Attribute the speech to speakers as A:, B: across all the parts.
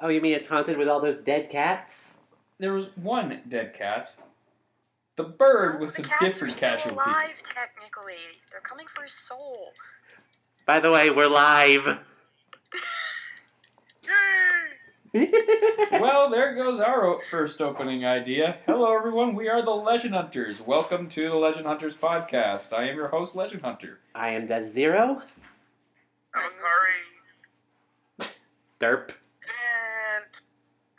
A: Oh, you mean it's haunted with all those dead cats?
B: There was one dead cat. The bird was
C: the
B: a
C: cats
B: different
C: are still
B: casualty.
C: alive, technically. They're coming for his soul.
A: By the way, we're live.
B: Well, there goes our first opening idea. Hello, everyone. We are the Legend Hunters. Welcome to the Legend Hunters podcast. I am your host, Legend Hunter.
A: I am Des Zero.
D: I'm Kari.
A: Derp.
D: And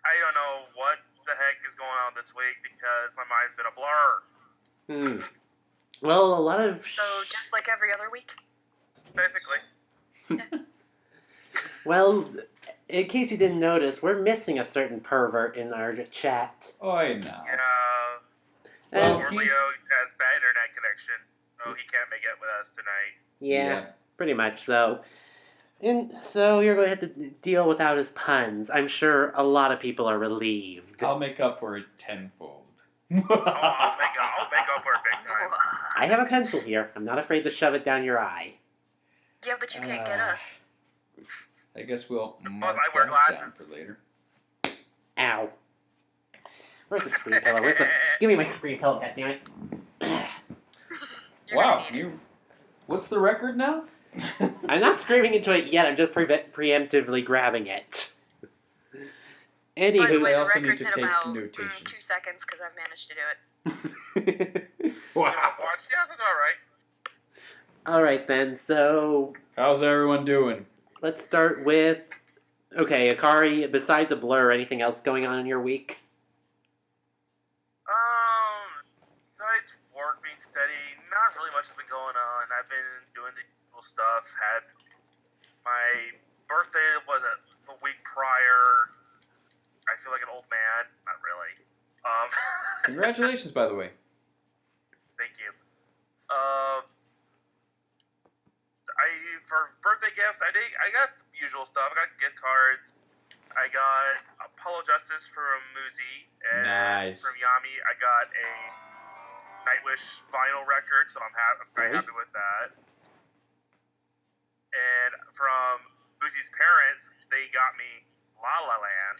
D: I don't know what the heck is going on this week because my mind's been a blur.
A: Well, a lot of...
C: So, just like every other week?
D: Basically.
A: Well, in case you didn't notice, we're missing a certain pervert in our chat.
B: Oh, I know.
D: Yeah.
A: And-
D: Or Leo has bad internet connection, so he can't make it with us tonight.
A: yeah, pretty much so. And so you're going to have to deal without his puns. I'm sure a lot of people are relieved.
B: I'll make up for it tenfold.
D: I'll make up for it big time.
A: I have a pencil here. I'm not afraid to shove it down your eye.
C: Yeah, but you can't get us.
B: I guess we'll
D: Plus,
B: mark
D: I wear
B: that down
D: glasses.
B: for later.
A: Ow. Where's the screen pillow? Give me my screen pillow, goddammit.
C: You're
B: Wow,
C: gonna need it.
B: what's the record now?
A: I'm not screaming into it yet. I'm just preemptively grabbing it.
C: By the
A: Anywho,
C: way,
B: I
C: the
B: also need
C: record's
B: to
C: in
B: take
C: about
B: notation.
C: 2 seconds because I've managed to do it.
B: Wow.
D: Watch, yeah, that's alright.
A: Alright then, so
B: How's everyone doing?
A: let's start with... Okay, Akari, besides a blur, anything else going on in your week?
D: Besides work being steady, not really much has been going on. I've been doing the usual stuff. Had my birthday was the week prior. I feel like an old man. Not really.
B: Congratulations, by the way.
D: Thank you. For birthday gifts, I got the usual stuff. I got gift cards. I got Apollo Justice from Muzi, and
B: Nice.
D: from Yami, I got a Nightwish vinyl record, so I'm very happy with that. And from Muzi's parents, they got me La La Land.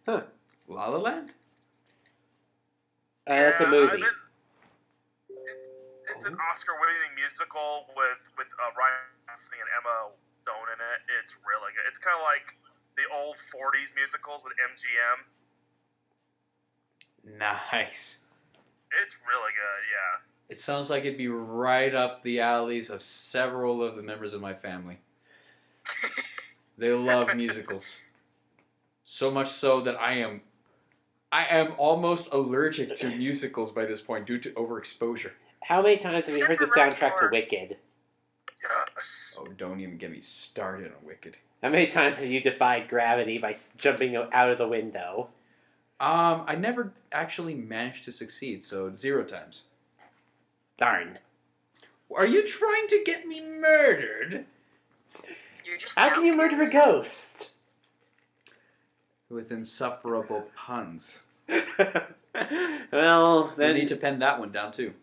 A: Huh.
B: La La Land?
A: That's a movie.
D: It's an Oscar-winning musical with Ryan Gosling and Emma Stone in it. It's really good. It's kind of like the old 40s musicals with MGM.
B: Nice.
D: It's really good, yeah.
B: It sounds like it'd be right up the alleys of several of the members of my family. They love musicals. So much so that I am almost allergic to musicals by this point due to overexposure.
A: How many times have you heard the soundtrack to Wicked?
D: Yes.
B: Oh, don't even get me started on Wicked.
A: How many times have you defied gravity by jumping out of the window?
B: I never actually managed to succeed, so 0 times.
A: Darn.
B: Are you trying to get me murdered?
C: You're just
A: How can you murder a ghost?
B: With insufferable puns.
A: Well,
B: You
A: then...
B: need to pen that one down, too.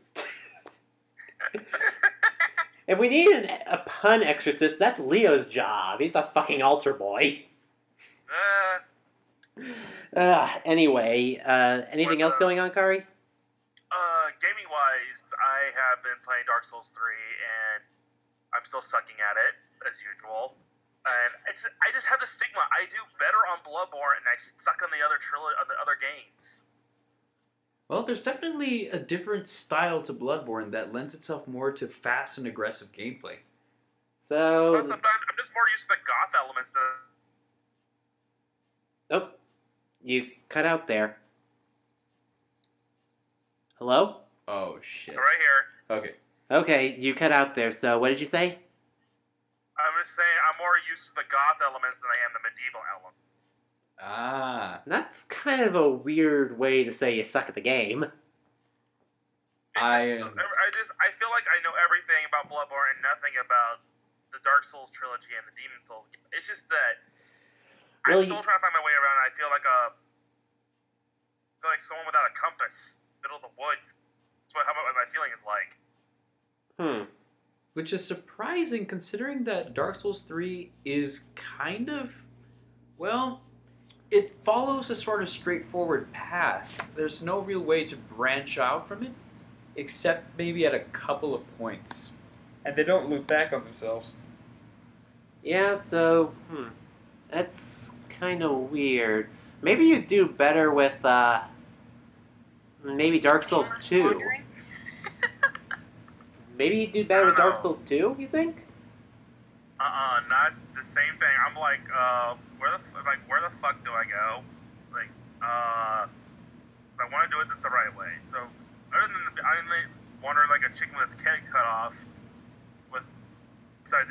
A: If we need a pun exorcist, that's Leo's job. He's the fucking altar boy. Anyway, anything else going on, Kari?
D: Gaming-wise, I have been playing Dark Souls 3, and I'm still sucking at it, as usual. And I just have the stigma. I do better on Bloodborne, and I suck on the other games.
B: Well, there's definitely a different style to Bloodborne that lends itself more to fast and aggressive gameplay.
A: So...
D: Plus, I'm just more used to the goth elements than...
A: Oh, you cut out there. Hello?
B: Oh, shit.
D: Right here.
B: Okay.
A: Okay, you cut out there, so what did you say?
D: I'm just saying I'm more used to the goth elements than I am the medieval elements.
B: Ah.
A: That's kind of a weird way to say you suck at the game.
D: I feel like I know everything about Bloodborne and nothing about the Dark Souls trilogy and the Demon Souls. It's just that I'm still trying to find my way around. I feel like someone without a compass, middle of the woods. That's how my feeling is like.
B: Which is surprising considering that Dark Souls 3 is kind of, well, it follows a sort of straightforward path. There's no real way to branch out from it, except maybe at a couple of points. And they don't loop back on themselves.
A: Yeah, so, that's kind of weird. Maybe you'd do better with, maybe Dark Souls 2.
C: Wandering?
A: Maybe you'd do better with Dark
D: No.
A: Souls 2, you think?
D: Not the same thing. I'm like, where the fuck do I go? Like, I want to do it the right way. So, other than I wandering like a chicken with its head cut off,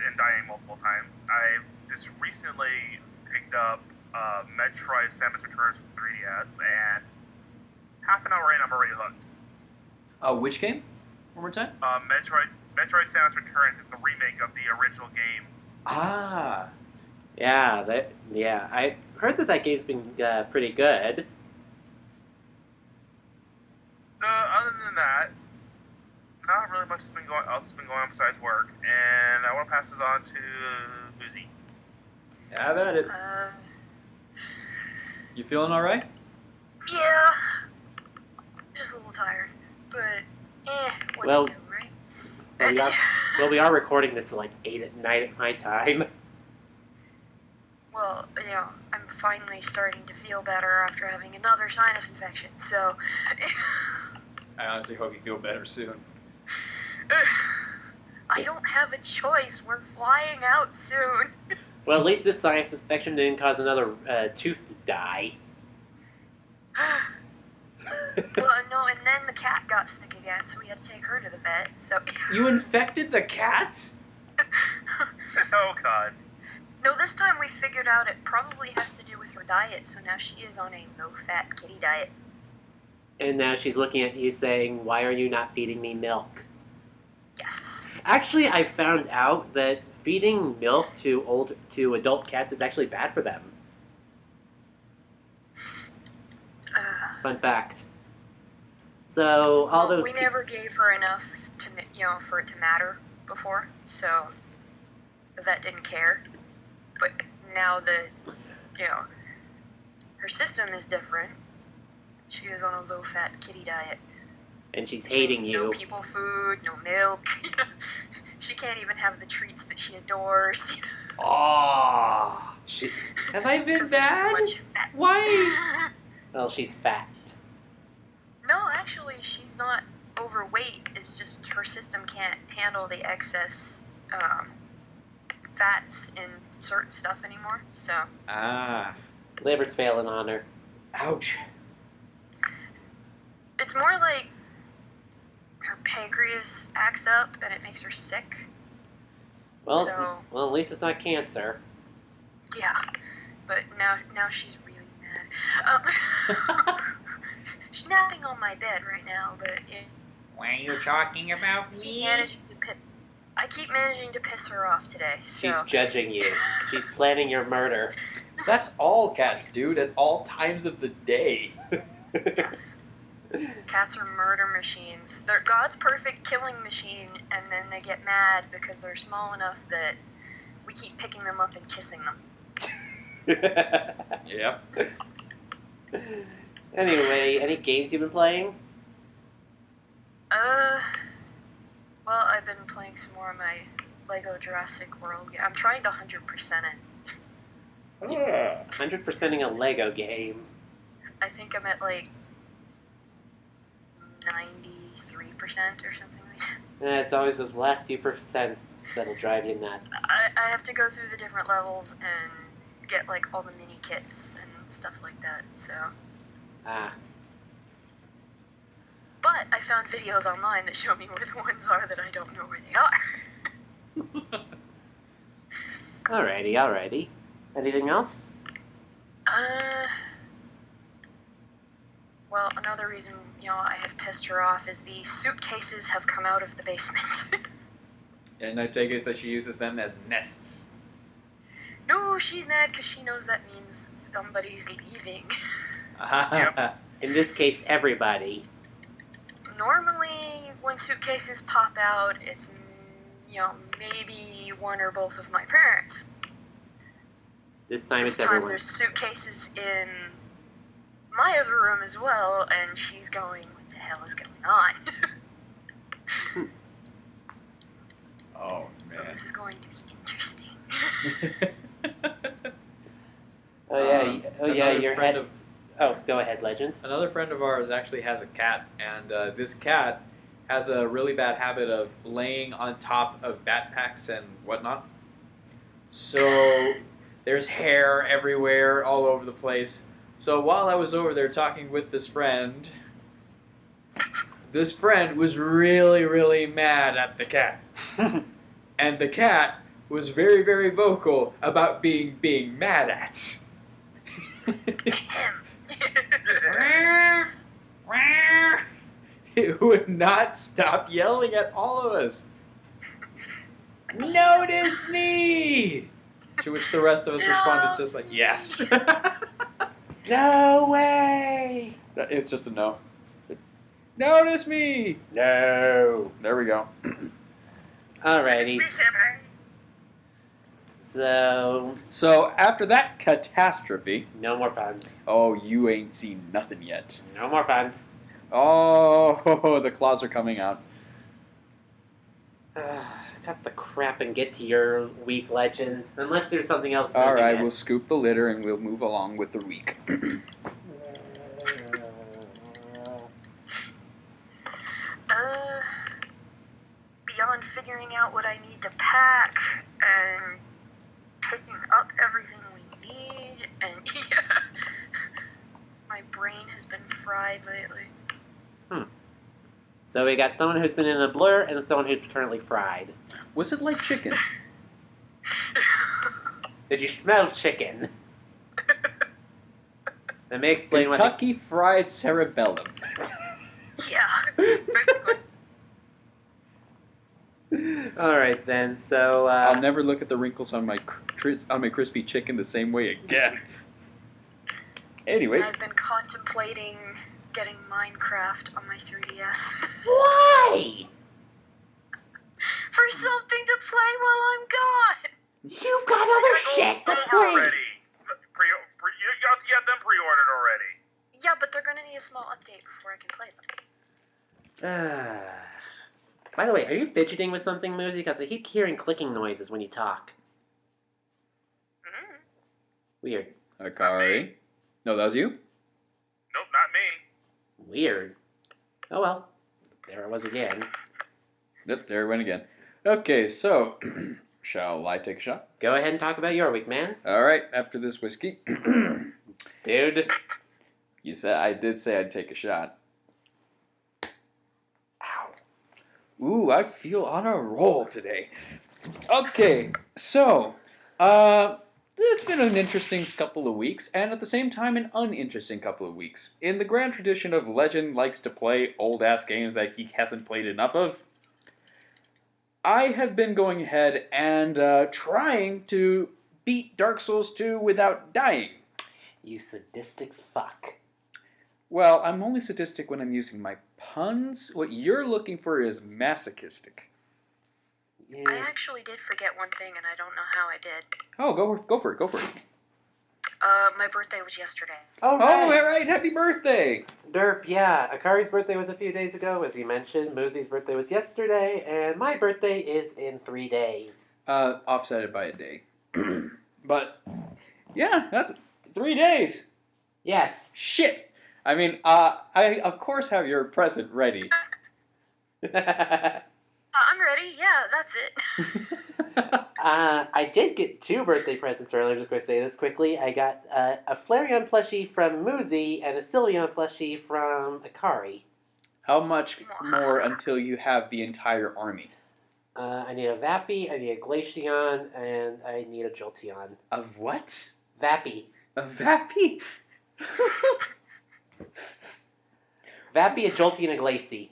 D: and dying multiple times. I just recently picked up Metroid Samus Returns for 3DS, and half an hour in, I'm already hooked.
B: Which game? One more time?
D: Metroid Samus Returns is the remake of the original game.
B: Ah.
A: Yeah, I heard that game's been pretty good.
D: So, other than that, not really much else has been going on besides work, and I want to pass this on to Boozy.
B: Have at it. You feeling alright?
C: Yeah. Just a little tired, but what's
A: Well-
C: new, right?
A: We are recording this at like 8 at night at my time.
C: Well, I'm finally starting to feel better after having another sinus infection, so...
B: I honestly hope you feel better soon.
C: I don't have a choice. We're flying out soon.
A: Well, at least this sinus infection didn't cause another tooth to die.
C: Well, no, and then the cat got sick again, so we had to take her to the vet. So
B: You infected the cat?
D: Oh god.
C: no, this time we figured out it probably has to do with her diet. So now she is on a low-fat kitty diet.
A: And now she's looking at you saying, "Why are you not feeding me milk?"
C: Yes.
A: Actually, I found out that feeding milk to adult cats is actually bad for them. Fun fact. So all those
C: we never gave her enough to for it to matter before, so the vet didn't care. But now that her system is different, she is on a low-fat kitty diet.
A: and she's
C: Which
A: hating
C: means
A: you.
C: No people food, no milk. She can't even have the treats that she adores.
B: Oh. Have I been
C: 'Cause there's
B: bad?
C: too much fat.
B: Why?
A: Well, she's fat.
C: No, actually, she's not overweight. It's just her system can't handle the excess fats in certain stuff anymore. So
B: Ah.
A: Liver's failing on her.
B: Ouch.
C: it's more like her pancreas acts up and it makes her sick.
A: Well,
C: So-
A: well, at least it's not cancer.
C: Yeah, but now she's really mad. She's napping on my bed right now, but
B: What are you talking about
C: I keep managing to piss her off today.
A: She's
C: So
A: judging you. She's planning your murder.
B: That's all cats, dude, at all times of the day.
C: yes, cats are murder machines. They're God's perfect killing machine, and then they get mad because they're small enough that we keep picking them up and kissing them.
B: Yep.
A: Anyway, any games you've been playing?
C: Well, I've been playing some more of my Lego Jurassic World game. I'm trying to 100% it.
A: 100%ing a Lego game.
C: I think I'm at like 93% or something like that.
A: It's always those last few percent that'll drive you nuts.
C: I have to go through the different levels and get like all the mini kits and stuff like that, so.
A: Ah.
C: But I found videos online that show me where the ones are that I don't know where they are.
A: Alrighty. Anything else?
C: Well, another reason, I have pissed her off is the suitcases have come out of the basement.
B: And I take it that she uses them as nests.
C: No, she's mad because she knows that means somebody's leaving.
A: In this case, everybody.
C: Normally, when suitcases pop out, it's, maybe one or both of my parents.
A: This time
C: This
A: it's
C: time
A: everyone.
C: there's suitcases in my other room as well, and she's going, what the hell is going on?
B: Oh,
C: So
B: man.
C: this is going to be interesting.
B: Another
A: your
B: friend
A: head. Oh, go ahead, Legend.
B: Another friend of ours actually has a cat, and this cat has a really bad habit of laying on top of backpacks and whatnot. So there's hair everywhere, all over the place. So while I was over there talking with this friend was really, really mad at the cat. And the cat was very, very vocal about being mad at. It would not stop yelling at all of us. Notice me! To which the rest of us responded just like, yes.
A: No way!
B: It's just a no. Notice me!
A: No.
B: There we go.
A: Alrighty. So,
B: after that catastrophe,
A: no more puns.
B: oh, you ain't seen nothing yet.
A: No more puns.
B: Oh, the claws are coming out.
A: Cut the crap and get to your week, Legend. Unless there's something else.
B: All right,
A: missing,
B: we'll scoop the litter and we'll move along with the week.
C: Beyond figuring out what I need to pack and picking up everything we need, and my brain has been fried lately.
A: So we got someone who's been in a blur and someone who's currently fried.
B: Was it like chicken?
A: Did you smell chicken? That may explain what.
B: Kentucky Fried Cerebellum.
C: Yeah.
D: Basically.
A: All right then. So
B: I'll never look at the wrinkles on my crispy chicken the same way again. Anyway,
C: I've been contemplating getting Minecraft on my 3DS.
A: why?
C: For something to play while I'm gone!
A: You've got other shit to
D: Over
A: play.
D: already. You have them pre-ordered already.
C: Yeah, but they're gonna need a small update before I can play them.
A: By the way, are you fidgeting with something, Moosey? Because I keep hearing clicking noises when you talk.
C: Mm.
A: Weird.
B: Akari. No, that was you?
D: Nope, not me.
A: Weird. Oh well. There it was again.
B: Yep, there it went again. Okay, so, shall I take a shot?
A: Go ahead and talk about your week, man.
B: All right, after this whiskey.
A: Dude.
B: I did say I'd take a shot. Ow. Ooh, I feel on a roll today. Okay, so, it's been an interesting couple of weeks, and at the same time, an uninteresting couple of weeks. In the grand tradition of Legend likes to play old-ass games that he hasn't played enough of, I have been going ahead and trying to beat Dark Souls 2 without dying.
A: You sadistic fuck.
B: Well, I'm only sadistic when I'm using my puns. What you're looking for is masochistic.
A: Yeah.
C: I actually did forget one thing, and I don't know how I did.
B: Oh, go for it.
C: My birthday was yesterday.
A: Oh,
B: Oh,
A: right.
B: all right, happy birthday!
A: Derp, yeah. Akari's birthday was a few days ago, as he mentioned. Moosey's birthday was yesterday, and my birthday is in 3 days.
B: Offsetted by a day. But, yeah, that's 3 days.
A: Yes.
B: Shit! I mean, I of course have your present ready.
C: I'm ready. Yeah, that's it.
A: I did get 2 birthday presents earlier. I'm just going to say this quickly. I got a Flareon plushie from Moosey and a Sylveon plushie from Akari.
B: How much more until you have the entire army?
A: I need a Vappy, I need a Glaceon, and I need a Jolteon.
B: Of what?
A: Vappy.
B: A Vappy?
A: Vappy, a Jolteon, and a Glacie.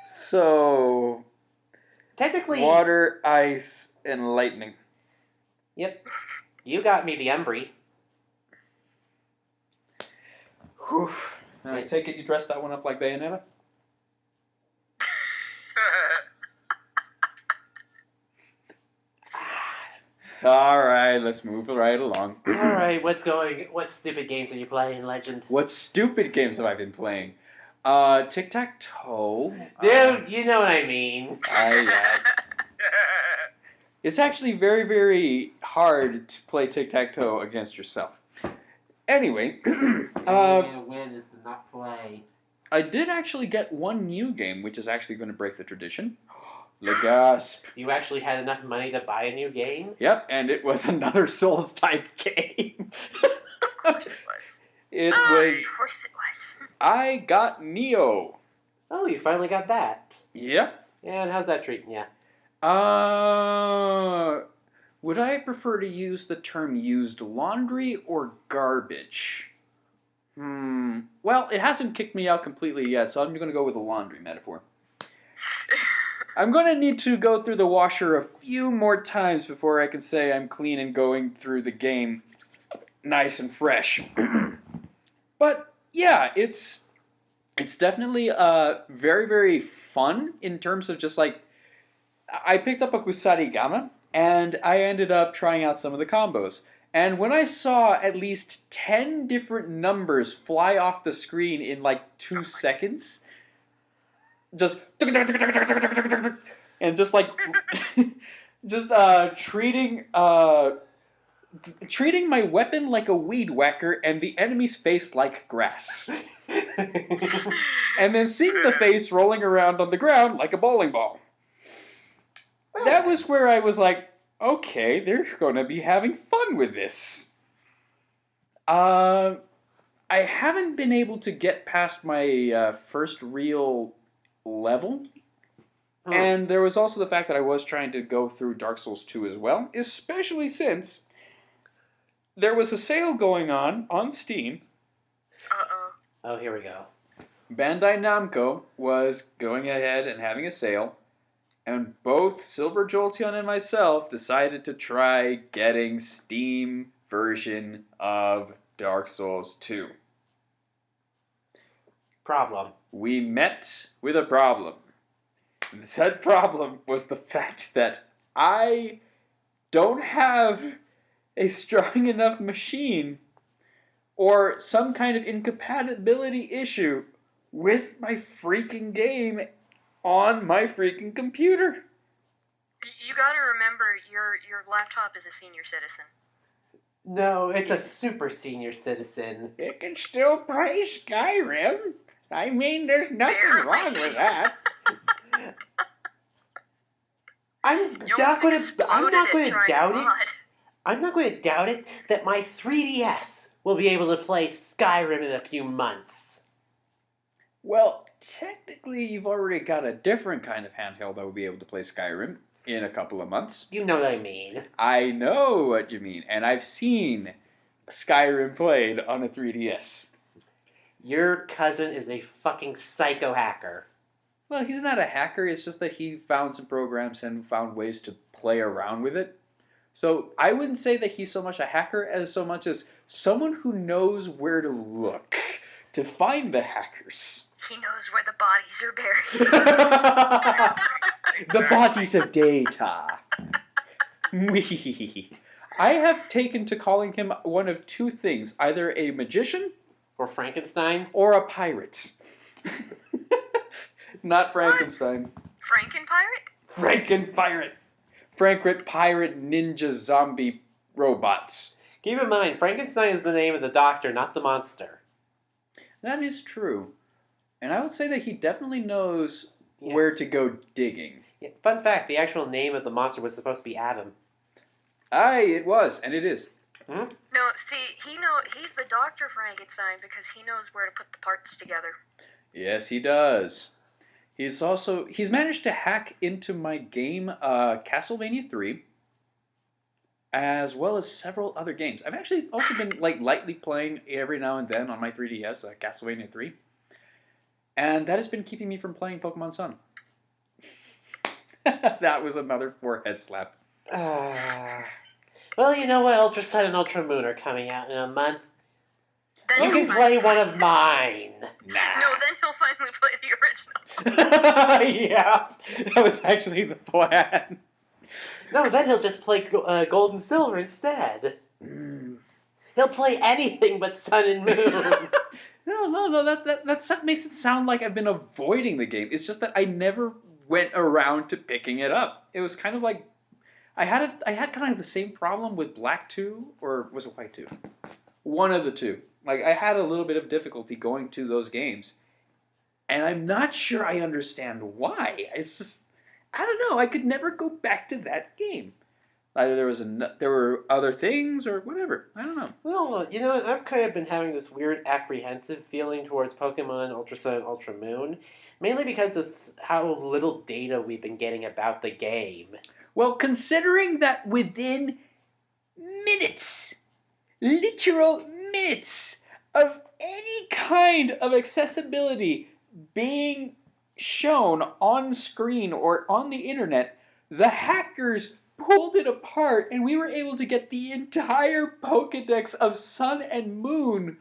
B: So,
A: Technically...
B: water, ice, and lightning.
A: Yep. You got me the Umbry.
B: Whew. I take it you dressed that one up like Bayonetta? All right, let's move right along.
A: Alright, what stupid games are you playing, Legend?
B: What stupid games have I been playing? Tic-tac-toe.
A: Dude, you know what I mean.
B: It's actually very, very hard to play tic-tac-toe against yourself. Anyway,
A: The only way to win is to not play.
B: I did actually get one new game, which is actually going to break the tradition. Le Gasp.
A: You actually had enough money to buy a new game?
B: Yep, and it was another Souls-type game.
C: Of course it was.
B: It
C: Of
B: was...
C: course it was.
B: I got Neo.
A: Oh, you finally got that.
B: Yep.
A: And how's that treating you?
B: Would I prefer to use the term used laundry or garbage? Well, it hasn't kicked me out completely yet, so I'm going to go with the laundry metaphor. I'm going to need to go through the washer a few more times before I can say I'm clean and going through the game nice and fresh. But, yeah, it's definitely very, very fun in terms of just like... I picked up a Kusarigama, and I ended up trying out some of the combos. And when I saw at least 10 different numbers fly off the screen in like 2 seconds, just... and just like... just treating my weapon like a weed whacker and the enemy's face like grass. And then seeing the face rolling around on the ground like a bowling ball. That was where I was like, okay, they're going to be having fun with this. I haven't been able to get past my first real level. And there was also the fact that I was trying to go through Dark Souls 2 as well, especially since there was a sale going on Steam.
C: Uh-oh.
A: Oh, here we go.
B: Bandai Namco was going ahead and having a sale, and both Silver Jolteon and myself decided to try getting Steam version of Dark Souls 2.
A: Problem.
B: We met with a problem. And said problem was the fact that I don't have a strong enough machine or some kind of incompatibility issue with my freaking game on my freaking computer.
C: You gotta remember, your laptop is a senior citizen.
A: No, it's a super senior citizen.
B: It can still play Skyrim. I mean, there's nothing
C: Barely.
B: wrong with that.
A: I'm
C: You
A: not going
C: almost
A: to. I'm not going
C: exploded
A: to
C: trying
A: doubt
C: to
A: it.
C: mod.
A: I'm not going to doubt it that my 3DS will be able to play Skyrim in a few months.
B: Well, technically, you've already got a different kind of handheld that will be able to play Skyrim in a couple of months.
A: You know what I mean.
B: I know what you mean, and I've seen Skyrim played on a 3DS.
A: Your cousin is a fucking psycho hacker.
B: Well, he's not a hacker, it's just that he found some programs and found ways to play around with it. So I wouldn't say that he's so much a hacker as so much as someone who knows where to look to find the hackers.
C: He knows where the bodies are buried.
B: The bodies of data. I have taken to calling him one of two things, either a magician
A: Or Frankenstein.
B: or a pirate. Not Frankenstein.
C: Frankenpirate?
B: Frankenpirate. Frankrit pirate ninja zombie robots.
A: Keep in mind, Frankenstein is the name of the doctor, not the monster.
B: That is true. And I would say that he definitely knows
A: Yeah.
B: where to go digging.
A: Yeah, fun fact, the actual name of the monster was supposed to be Adam.
B: Aye, it was, and it is.
C: No, see, he's the Dr. Frankenstein because he knows where to put the parts together.
B: Yes, he does. He's managed to hack into my game Castlevania 3, as well as several other games. I've actually also been lightly playing every now and then on my 3DS Castlevania 3, and that has been keeping me from playing Pokemon Sun. That was another forehead slap.
A: Well, you know what? Ultra Sun and Ultra Moon are coming out in a month.
C: Then
A: You
C: he'll
A: can play
C: finally-
A: one of mine.
B: Nah.
C: No, then he'll finally play the original.
A: Yeah, that was actually the plan. No, then he'll just play Gold and Silver instead. He'll play anything but Sun and Moon.
B: No. That makes it sound like I've been avoiding the game. It's just that I never went around to picking it up. It was kind of like I had kind of the same problem with Black 2, or was it White 2? One of the two. Like, I had a little bit of difficulty going to those games, and I'm not sure I understand why. It's just, I don't know. I could never go back to that game. Either there were other things or whatever. I don't know.
A: Well, you know, I've kind of been having this weird apprehensive feeling towards Pokemon Ultra Sun and Ultra Moon, mainly because of how little data we've been getting about the game.
B: Well, considering that within minutes, literal minutes of any kind of accessibility being shown on screen or on the internet, the hackers pulled it apart and we were able to get the entire Pokedex of Sun and Moon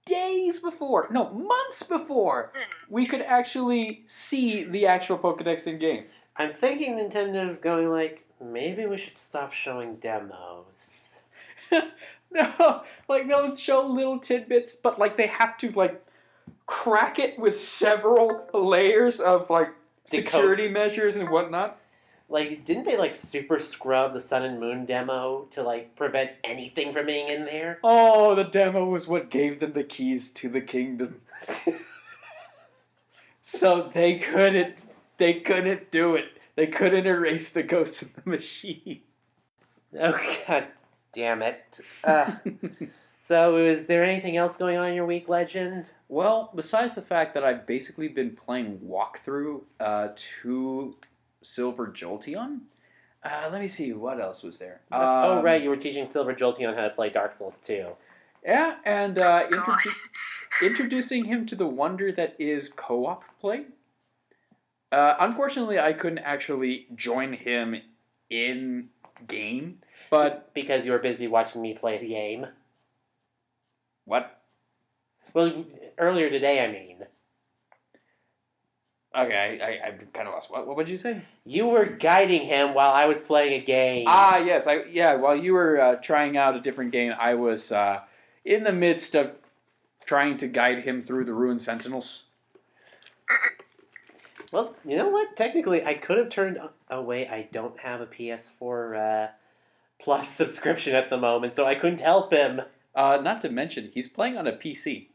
B: months before we could actually see the actual Pokedex in game.
A: I'm thinking Nintendo's going like, maybe we should stop showing demos.
B: No, like they'll show little tidbits, but like they have to like crack it with several layers of like security measures and whatnot.
A: Like, didn't they like super scrub the Sun and Moon demo to like prevent anything from being in there?
B: Oh, the demo was what gave them the keys to the kingdom. So they couldn't do it. They couldn't erase the ghost of the machine.
A: Oh, god damn it. So, is there anything else going on in your week, Legend?
B: Well, besides the fact that I've basically been playing walkthrough to Silver Jolteon, let me see, what else was there?
A: Oh, right, you were teaching Silver Jolteon how to play Dark Souls 2.
B: Yeah, and introducing him to the wonder that is co-op play. Unfortunately, I couldn't actually join him in game, but
A: because you were busy watching me play the game.
B: What?
A: Well, earlier today, I mean.
B: Okay, I'm kind of lost. What would you say?
A: You were guiding him while I was playing a game.
B: Ah, yes. While you were trying out a different game, I was in the midst of trying to guide him through the Ruined Sentinels.
A: Well, you know what? Technically, I could have turned away. I don't have a PS4 Plus subscription at the moment, so I couldn't help him.
B: Not to mention, he's playing on a PC.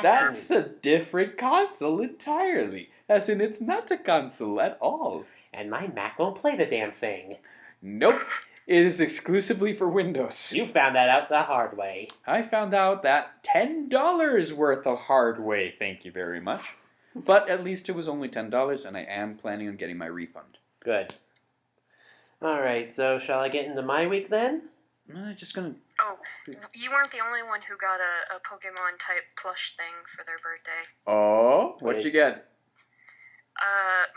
B: That's a different console entirely. As in, it's not a console at all.
A: And my Mac won't play the damn thing.
B: Nope. It is exclusively for Windows.
A: You found that out the hard way.
B: I found out that $10 worth the hard way, thank you very much. But at least it was only $10, and I am planning on getting my refund.
A: Good. Alright, so shall I get into my week then?
B: I'm just gonna...
C: Oh, you weren't the only one who got a Pokemon-type plush thing for their birthday.
B: Oh? What'd you get?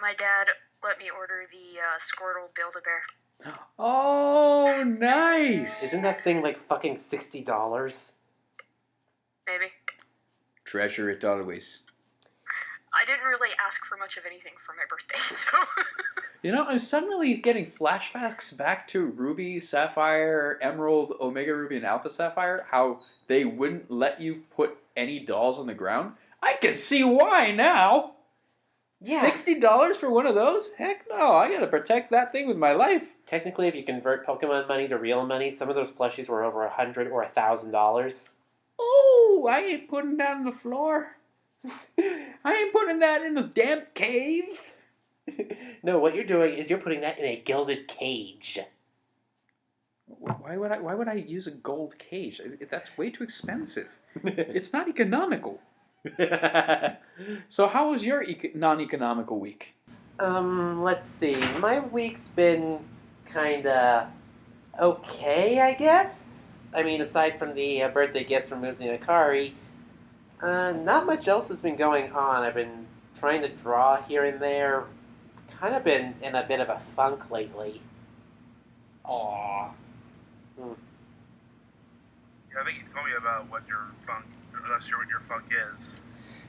C: My dad let me order the Squirtle Build-A-Bear.
B: Oh, nice!
A: Isn't that thing like fucking $60?
C: Maybe.
B: Treasure it always.
C: I didn't really ask for much of anything for my birthday, so...
B: You know, I'm suddenly getting flashbacks back to Ruby, Sapphire, Emerald, Omega Ruby, and Alpha Sapphire, how they wouldn't let you put any dolls on the ground. I can see why now! Yeah. $60 for one of those? Heck no, I gotta protect that thing with my life.
A: Technically, if you convert Pokemon money to real money, some of those plushies were over $100 or $1,000.
B: Oh, I ain't putting that on the floor. I ain't putting that in this damn cave.
A: No, what you're doing is you're putting that in a gilded cage.
B: Why would I use a gold cage? That's way too expensive. It's not economical. So how was your non-economical week?
A: Let's see. My week's been kinda okay, I guess. I mean, aside from the birthday gifts from Muzi and Akari, not much else has been going on. I've been trying to draw here and there. Kind of been in a bit of a funk lately.
B: Aww.
D: Yeah, I think you told me about what your funk. I'm not sure what your funk is.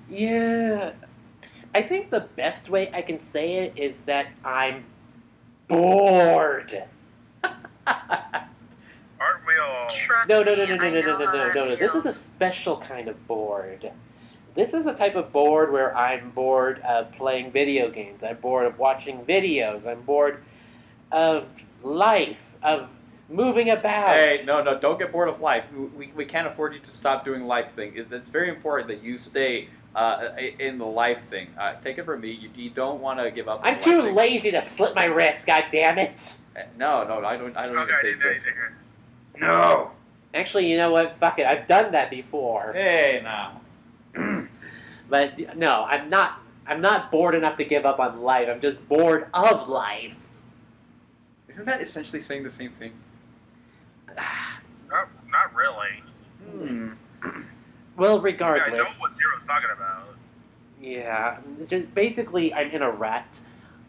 A: Yeah. I think the best way I can say it is that I'm bored.
D: Aren't we all?
C: Trust
A: No.
C: me, I know how that
A: This is a
C: feels.
A: special kind of bored. This is a type of bored where I'm bored of playing video games. I'm bored of watching videos. I'm bored of life, of moving about.
B: Hey, no, don't get bored of life. We can't afford you to stop doing life thing. It's very important that you stay in the life thing. Take it from me, you don't want to give up on
A: I'm
B: the
A: too
B: life thing.
A: lazy to slit my wrist, god damn it.
B: No, I don't
D: Okay,
B: even
D: I
B: take
D: didn't know you
B: this.
D: did it.
B: No!
A: Actually, you know what? Fuck it. I've done that before.
B: Hey, now.
A: But no, I'm not bored enough to give up on life. I'm just bored of life.
B: Isn't that essentially saying the same thing?
D: No, not really.
A: Well,
D: Yeah,
A: regardless.
D: I know what Zero's talking about.
A: Yeah, just basically, I'm in a rut.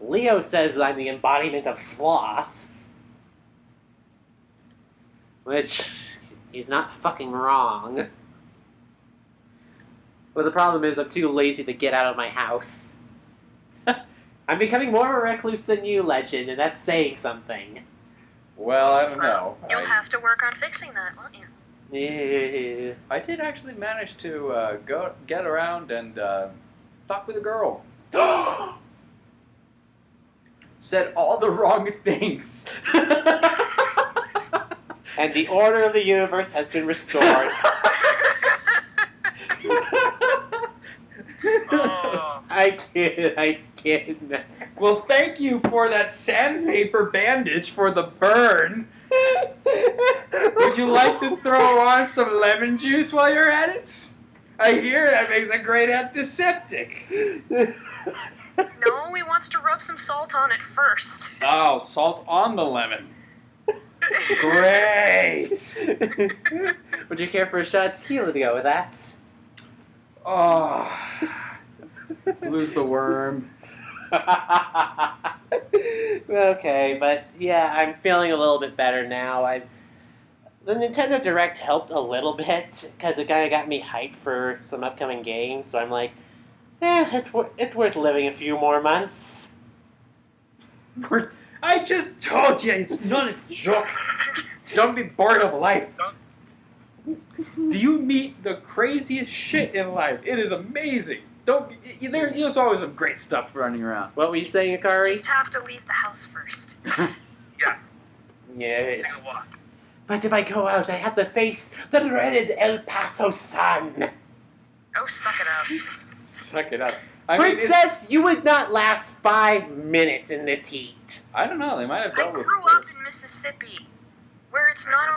A: Leo says I'm the embodiment of sloth. Which, he's not fucking wrong. But the problem is I'm too lazy to get out of my house. I'm becoming more of a recluse than you, Legend, and that's saying something.
B: Well, I don't know.
C: You'll have to work on fixing that, won't you?
A: Yeah.
B: I did actually manage to get around and talk with a girl. Said all the wrong things.
A: And the order of the universe has been restored.
D: Oh,
A: I kid.
B: Well, thank you for that sandpaper bandage for the burn. Would you like to throw on some lemon juice while you're at it? I hear that makes a great antiseptic.
C: No, he wants to rub some salt on it first.
B: Oh, salt on the lemon. Great.
A: Would you care for a shot of tequila to go with that?
B: Oh, lose the worm.
A: Okay, but yeah, I'm feeling a little bit better now. The Nintendo Direct helped a little bit because it kind of got me hyped for some upcoming games. So I'm like, it's worth living a few more months.
B: I just told you it's not a joke. Don't be bored of life. Do you meet the craziest shit in life? It is amazing. There's always some great stuff running around.
A: What were you saying, Akari?
C: Just have to leave the house first.
D: yes.
A: Yeah.
D: Take a walk.
A: But if I go out, I have to face the dreaded El Paso sun.
C: Oh, suck it up.
B: Suck it up. I mean,
A: Princess, you would not last 5 minutes in this heat.
B: I don't know. They might have
C: I
B: dealt with
C: grew
B: it.
C: up in Mississippi, where it's not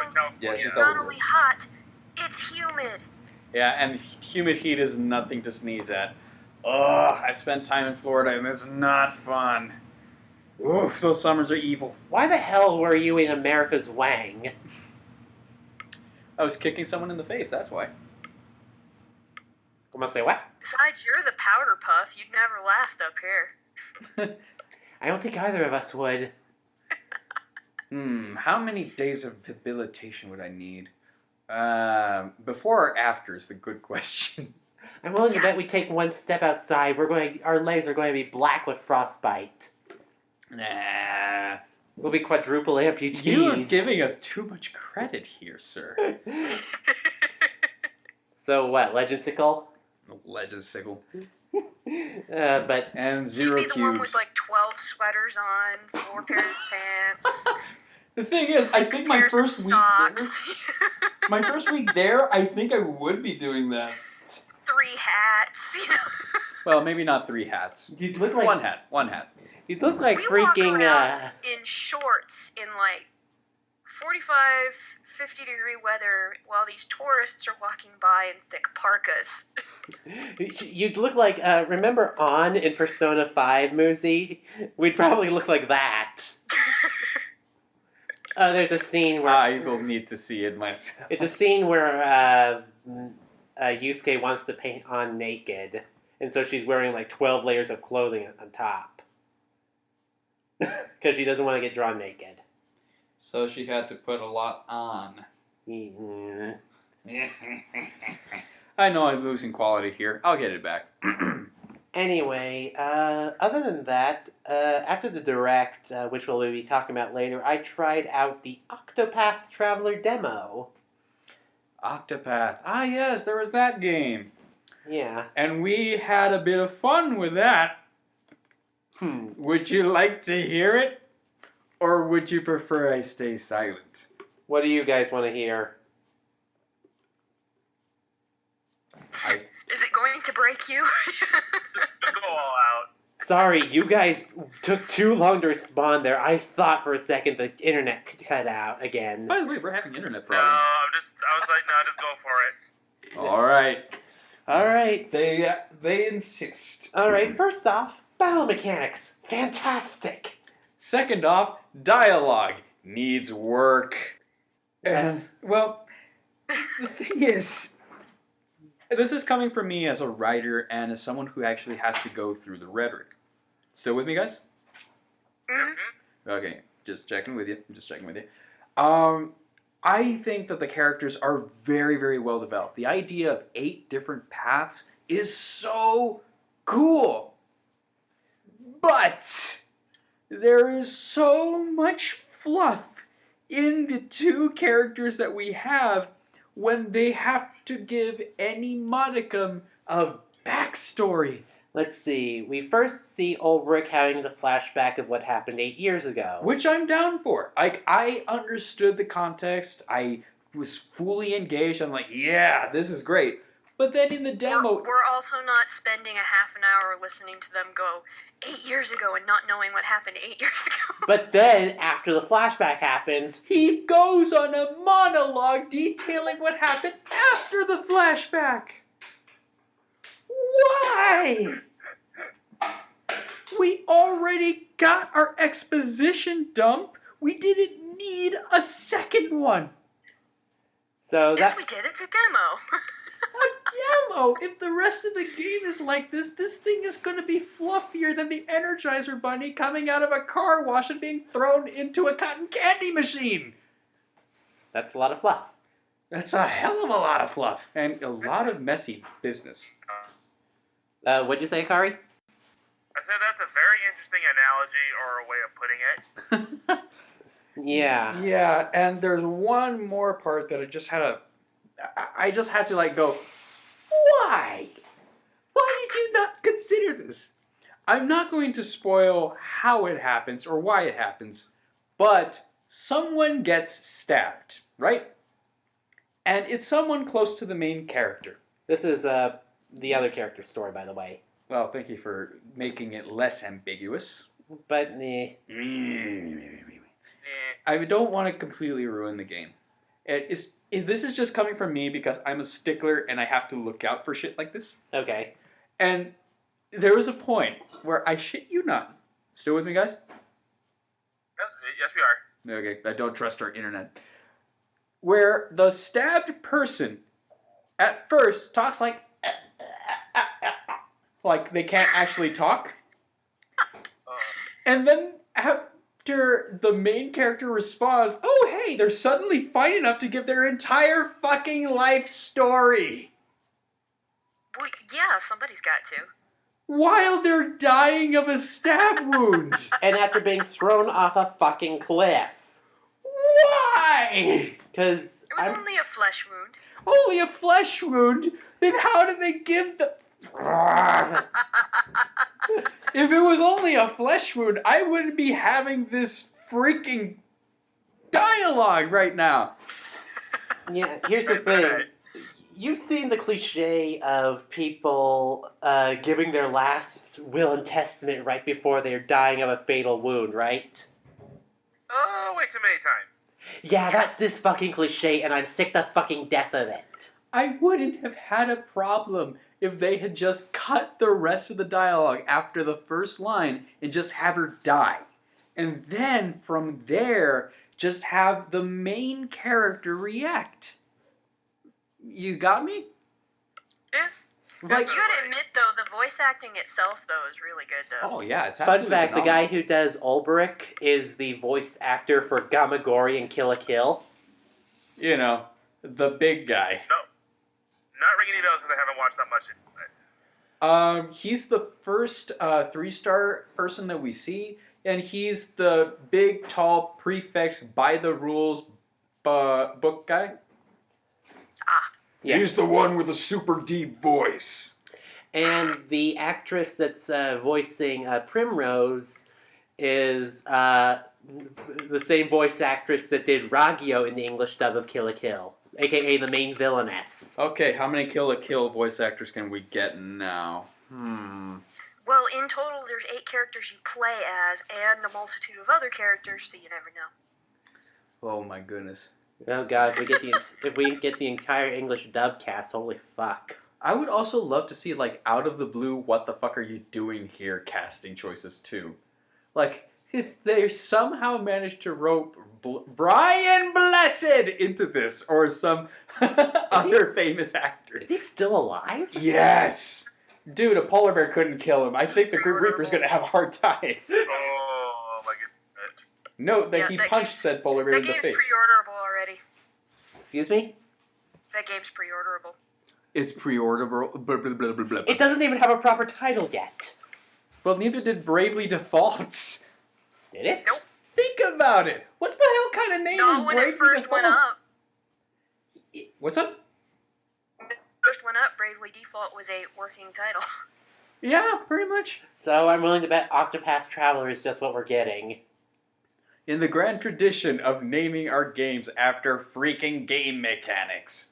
B: Yeah,
C: only,
B: she's
C: it's
B: dealt
C: not
B: with
C: only
B: this.
C: hot, it's humid.
B: Yeah, and humid heat is nothing to sneeze at. Ugh, I spent time in Florida and it's not fun. Oof, those summers are evil.
A: Why the hell were you in America's Wang?
B: I was kicking someone in the face, that's why.
A: I'm gonna say what?
C: Besides, you're the powder puff. You'd never last up here.
A: I don't think either of us would.
B: How many days of rehabilitation would I need? Before or after is the good question.
A: I'm willing to bet we take one step outside. Our legs are going to be black with frostbite.
B: Nah.
A: We'll be quadruple amputees.
B: You are giving us too much credit here, sir.
A: So what, Legendsicle?
B: Legend sickle.
A: But
B: And 0
C: You'd be the one
B: cubes.
C: with like 12 sweaters on, 4 pairs of pants,
B: The thing is, I
C: 6
B: think my
C: pairs of
B: first week there,
C: socks,
B: my first week there, I think I would be doing that.
C: 3 hats. You know?
B: Well, maybe not 3 hats.
A: you'd look like
B: One hat.
A: you'd look like
C: We walk
A: freaking.
C: around in shorts in like 45, 50-degree weather while these tourists are walking by in thick parkas.
A: You'd look like. Remember On in Persona 5, Muzi? We'd probably look like that. There's a scene where
B: I will need to see it myself.
A: it's a scene where Yusuke wants to paint On naked, and so she's wearing like 12 layers of clothing on top because she doesn't want to get drawn naked.
B: So she had to put a lot on.
A: Mm.
B: I know I'm losing quality here. I'll get it back.
A: Anyway, other than that, after the direct, which we'll be talking about later, I tried out the Octopath Traveler demo.
B: Octopath. Ah, yes, there was that game.
A: Yeah.
B: And we had a bit of fun with that. Would you like to hear it? Or would you prefer I stay silent?
A: What do you guys want to hear?
C: Is it going to break you?
D: Go all out.
A: Sorry, you guys took too long to respond there. I thought for a second the internet cut out again.
B: By the way, we're having internet
D: No,
B: problems.
D: I was like, no, just go for it.
B: All right.
A: Alright.
B: They insist.
A: Alright, first off, battle mechanics. Fantastic.
B: Second off, dialogue needs work. And, well, the thing is, this is coming from me as a writer and as someone who actually has to go through the rhetoric. Still with me, guys?
C: Mm-hmm.
B: Okay, just checking with you. I think that the characters are very, very well developed. The idea of 8 different paths is so cool. But there is so much fluff in the 2 characters that we have when they have to give any modicum of backstory.
A: Let's see. We first see Ulrich having the flashback of what happened 8 years ago.
B: Which I'm down for. Like, I understood the context. I was fully engaged. I'm like, yeah, this is great. But then in the demo...
C: We're also not spending a half an hour listening to them go 8 years ago and not knowing what happened 8 years ago.
A: But then, after the flashback happens,
B: he goes on a monologue detailing what happened after the flashback. Why? We already got our exposition dump. We didn't need a second one.
A: so
C: Yes,
A: that
C: we did. It's a demo.
B: A demo! If the rest of the game is like this thing is going to be fluffier than the Energizer Bunny coming out of a car wash and being thrown into a cotton candy machine.
A: that's a lot of fluff.
B: That's a hell of a lot of fluff. And a lot of messy business.
A: What'd you say, Akari?
D: I said that's a very interesting analogy or a way of putting it.
A: Yeah.
B: Yeah, and there's one more part that I just had to like go, why? Why did you not consider this? I'm not going to spoil how it happens or why it happens, but someone gets stabbed, right? And it's someone close to the main character.
A: This is the other character's story, by the way.
B: Well, thank you for making it less ambiguous.
A: But,
B: I don't want to completely ruin the game. This is just coming from me because I'm a stickler and I have to look out for shit like this.
A: okay.
B: And there was a point where I shit you not. Still with me, guys?
D: Yes, we are.
B: Okay, I don't trust our internet. Where the stabbed person at first talks like they can't actually talk. And then after the main character responds, oh hey, they're suddenly fine enough to give their entire fucking life story.
C: Well, yeah, somebody's got to.
B: While they're dying of a stab wound.
A: And after being thrown off a fucking cliff.
B: Why?
A: Because
C: It was only a flesh wound.
B: Only a flesh wound? Then how did they give the... If it was only a flesh wound, I wouldn't be having this freaking dialogue right now.
A: Yeah, here's the thing. You've seen the cliche of people giving their last will and testament right before they're dying of a fatal wound, right?
D: Oh, way too many times.
A: Yeah, that's this fucking cliche, and I'm sick to fucking death of it.
B: I wouldn't have had a problem if they had just cut the rest of the dialogue after the first line and just have her die. And then, from there, just have the main character react. You got me?
C: Yeah.
B: Like,
C: You gotta admit, though, the voice acting itself, though, is really good, though.
B: oh yeah, it's
A: Fun
B: absolutely
A: fact, the
B: phenomenal.
A: guy who does Ulbrich is the voice actor for Gamagori in Kill la Kill.
B: You know, the big guy.
D: No, not ringing any bells because I haven't watched that much.
B: He's the first 3-star person that we see, and he's the big, tall prefect by the rules book guy.
C: Ah.
A: Yeah.
B: He's the one with the super deep voice.
A: And the actress that's voicing Primrose is the same voice actress that did Ragio in the English dub of Kill la Kill, aka the main villainess.
B: Okay, how many Kill la Kill voice actors can we get now?
C: Well, in total, there's 8 characters you play as, and a multitude of other characters, so you never know.
B: Oh my goodness.
A: Oh god, if we get the entire English dub cast, holy fuck.
B: I would also love to see, like, out of the blue, what the fuck are you doing here casting choices too. Like, if they somehow managed to rope Brian Blessed into this, or some other famous actors.
A: Is he still alive?
B: Yes! Dude, a polar bear couldn't kill him. I think the Grim Reaper's gonna have a hard time.
D: Oh my goodness.
B: Note that
C: Yeah,
B: he
C: that
B: punched
C: game's-
B: said polar bear
C: That
B: in the
C: game's
B: face.
C: pre-orderable already.
A: Excuse me?
C: That game's pre-orderable.
B: It's pre-orderable. Blah, blah, blah, blah, blah.
A: It doesn't even have a proper title yet.
B: Well, neither did Bravely Defaults.
A: Did it?
C: Nope.
B: Think about it. What the hell kind of name
C: No,
B: is
C: when
B: Bravely
C: it first
B: Default?
C: went up,
B: What's up?
C: Bravely Default was a working title.
B: Yeah, pretty much.
A: So I'm willing to bet Octopath Traveler is just what we're getting.
B: In the grand tradition of naming our games after freaking game mechanics.